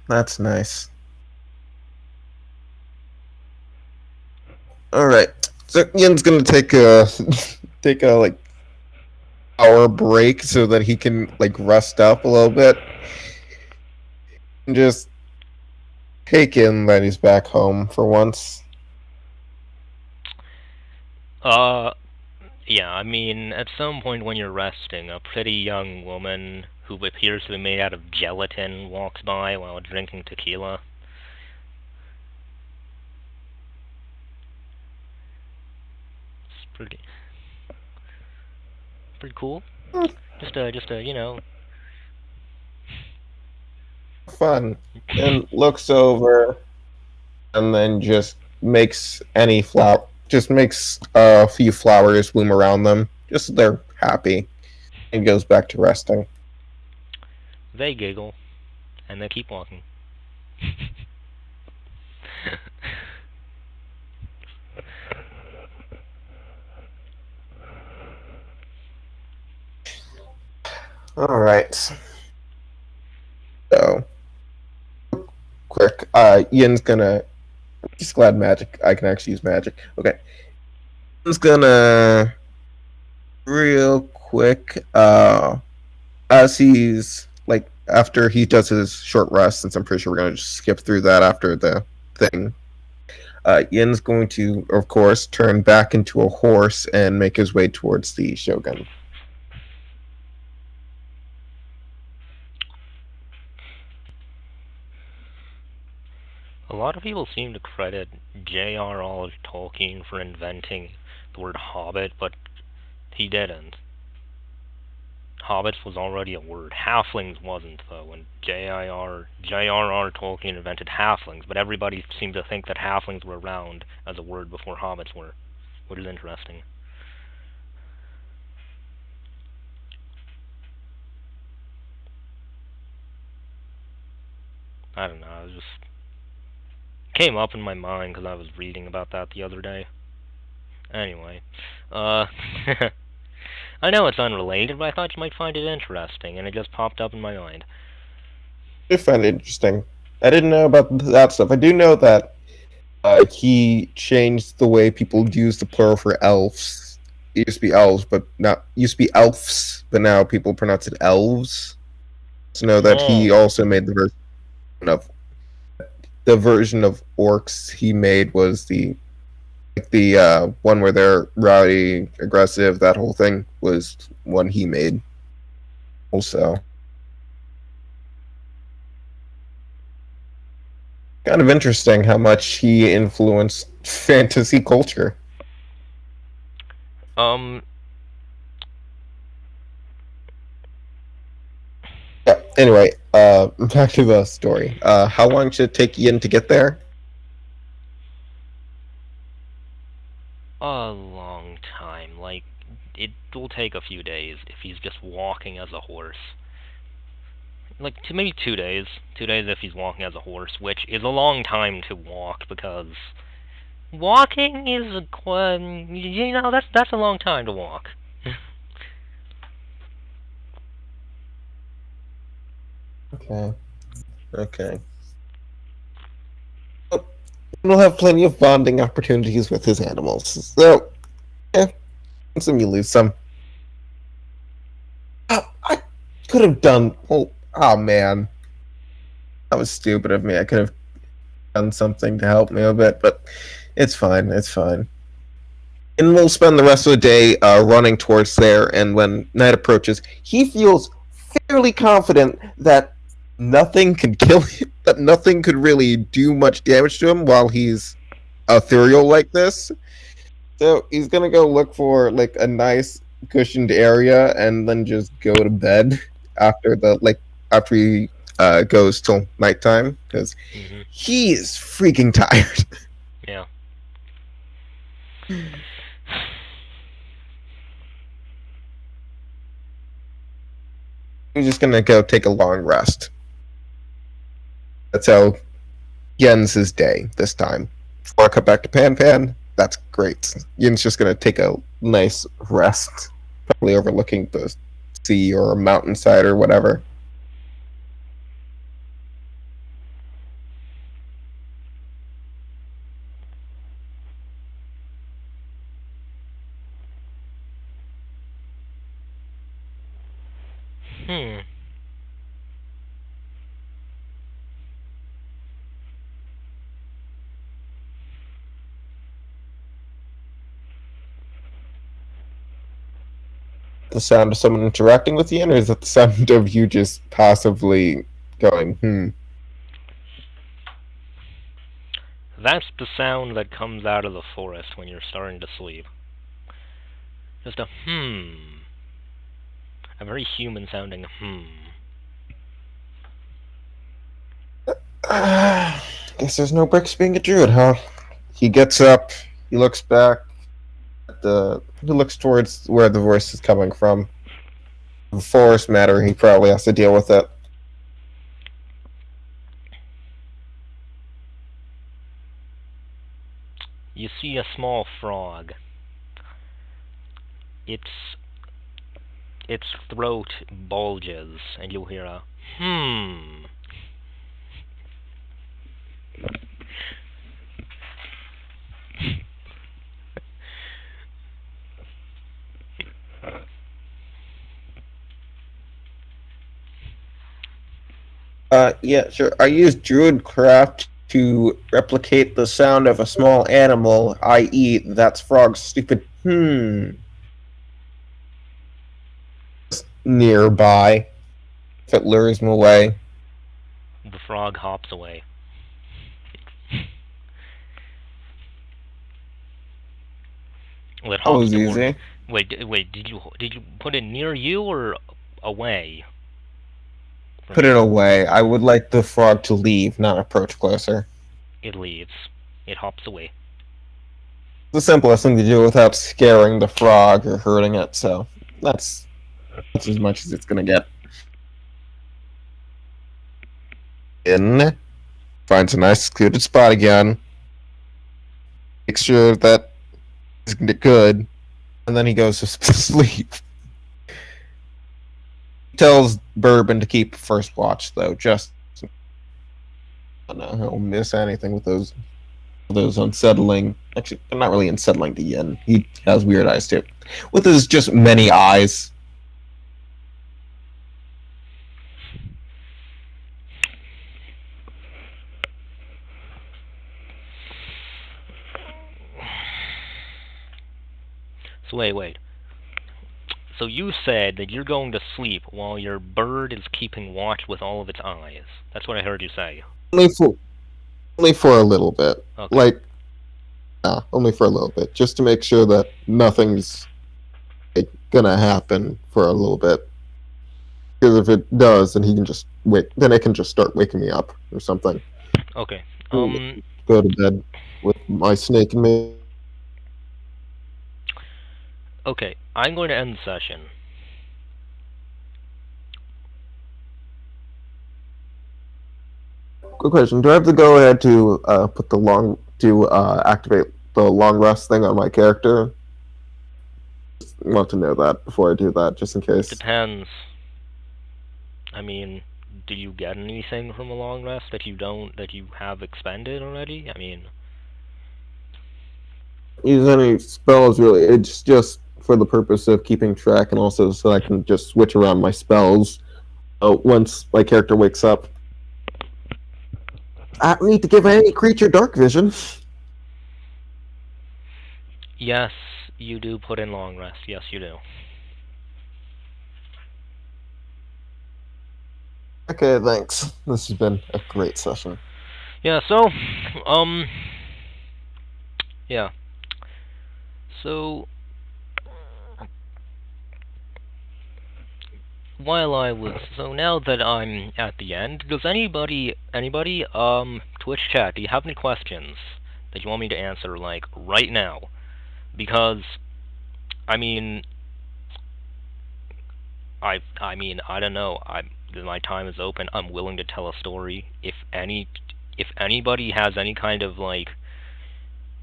That's nice. All right, so Yin's gonna take a take a like hour break so that he can like rest up a little bit and just take in that he's back home for once. Yeah, I mean, at some point when you're resting, a pretty young woman who appears to be made out of gelatin walks by while drinking tequila. It's pretty cool. Just a, Fun, and looks over and then just makes a few flowers bloom around them, just so they're happy, and goes back to resting. They giggle, and they keep walking. All right, so quick, Ian's gonna. Just glad magic. I can actually use magic. Okay, Ian's gonna real quick. As he's like after he does his short rest, since I'm pretty sure we're gonna just skip through that after the thing. Yin's going to, of course, turn back into a horse and make his way towards the Shogun. A lot of people seem to credit J.R.R. Tolkien for inventing the word hobbit, but he didn't. Hobbits was already a word. Halflings wasn't, though, when J.R.R. Tolkien invented halflings, but everybody seemed to think that halflings were around as a word before hobbits were, which is interesting. I don't know, it just came up in my mind because I was reading about that the other day. Anyway, I know it's unrelated, but I thought you might find it interesting, and it just popped up in my mind. I find it interesting. I didn't know about that stuff. I do know that he changed the way people use the plural for elves. It used to be elves, but not used to be elves, but now people pronounce it elves. So know that he Oh, also made of the version of orcs he made was the one where they're rowdy, aggressive. That whole thing was one he made. Also, kind of interesting how much he influenced fantasy culture. um, Yeah. Anyway, back to the story. How long should it take Ian to get there? a long time. Like, it will take a few days if he's just walking as a horse. Like, maybe 2 days. 2 days if he's walking as a horse, which is a long time to walk because walking is that's a long time to walk. Okay. Okay. Oh, and will have plenty of bonding opportunities with his animals. So, yeah, win some, you lose some. I could have done. Oh man, that was stupid of me. I could have done something to help me a bit, but it's fine. It's fine. And we'll spend the rest of the day running towards there. And when night approaches, he feels fairly confident that nothing could kill him, that nothing could really do much damage to him while he's ethereal like this. So he's gonna go look for like a nice cushioned area and then just go to bed after he goes till nighttime because he is freaking tired. Yeah. He's just gonna go take a long rest. That's how he ends his day this time. Before I cut back to Pan Pan, that's great. Yin's just gonna take a nice rest, probably overlooking the sea or a mountainside or whatever. The sound of someone interacting with Yin, or is it the sound of you just passively going, That's the sound that comes out of the forest when you're starting to sleep. Just a A very human sounding Guess there's no bricks being a druid, huh? He gets up, he looks back he looks towards where the voice is coming from. The forest matter, he probably has to deal with it. You see a small frog. Its throat bulges, and you'll hear a Yeah, sure. I use Druidcraft to replicate the sound of a small animal, i.e., that's frog's stupid nearby. If it lures him away. The frog hops away. Well, it That was hops toward. easy. Wait, did you put it near you or away? Put it away. I would like the frog to leave, not approach closer. It leaves. It hops away. The simplest thing to do without scaring the frog or hurting it, so that's as much as it's gonna get. In finds a nice secluded spot again. Makes sure that he's gonna get good, and then he goes to sleep. He tells Bourbon to keep first watch though, just I don't know, he'll miss anything with those unsettling. Actually, they're not really unsettling to Yin. He has weird eyes too, with his just many eyes. So wait. So you said that you're going to sleep while your bird is keeping watch with all of its eyes. That's what I heard you say. Only for a little bit. Okay. Only for a little bit, just to make sure that nothing's gonna happen for a little bit. Because if it does, then he can just wait. Then it can just start waking me up or something. Okay. Go to bed with my snake and me. Okay. I'm going to end the session. Quick question: do I have to go ahead to activate the long rest thing on my character? Just want to know that before I do that, just in case. Depends. I mean, do you get anything from a long rest that you have expended already? I mean, use any spells really. It's just for the purpose of keeping track, and also so I can just switch around my spells once my character wakes up. I don't need to give any creature dark vision. Yes, you do put in long rest. Yes, you do. Okay, thanks. This has been a great session. Yeah, so, yeah. So, so now that I'm at the end, does anybody, Twitch chat, do you have any questions that you want me to answer, like, right now? Because, I mean, I don't know. My time is open. I'm willing to tell a story. If anybody has any kind of like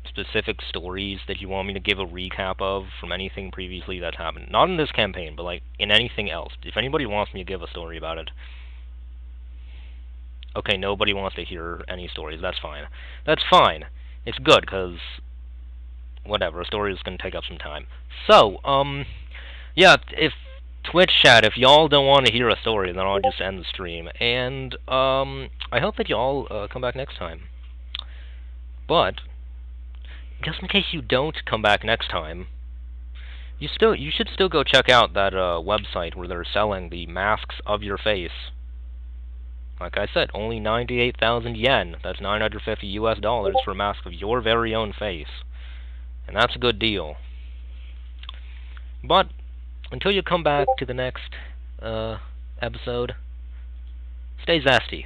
specific stories that you want me to give a recap of from anything previously that's happened, not in this campaign, but like in anything else. If anybody wants me to give a story about it. Okay, nobody wants to hear any stories. That's fine. That's fine. It's good because whatever. A story is going to take up some time. So, yeah, if Twitch chat, if y'all don't want to hear a story, then I'll just end the stream. And I hope that y'all come back next time. But just in case you don't come back next time, you should still go check out that website where they're selling the masks of your face. Like I said, only 98,000 yen. That's $950 US for a mask of your very own face. And that's a good deal. But until you come back to the next episode, stay zesty.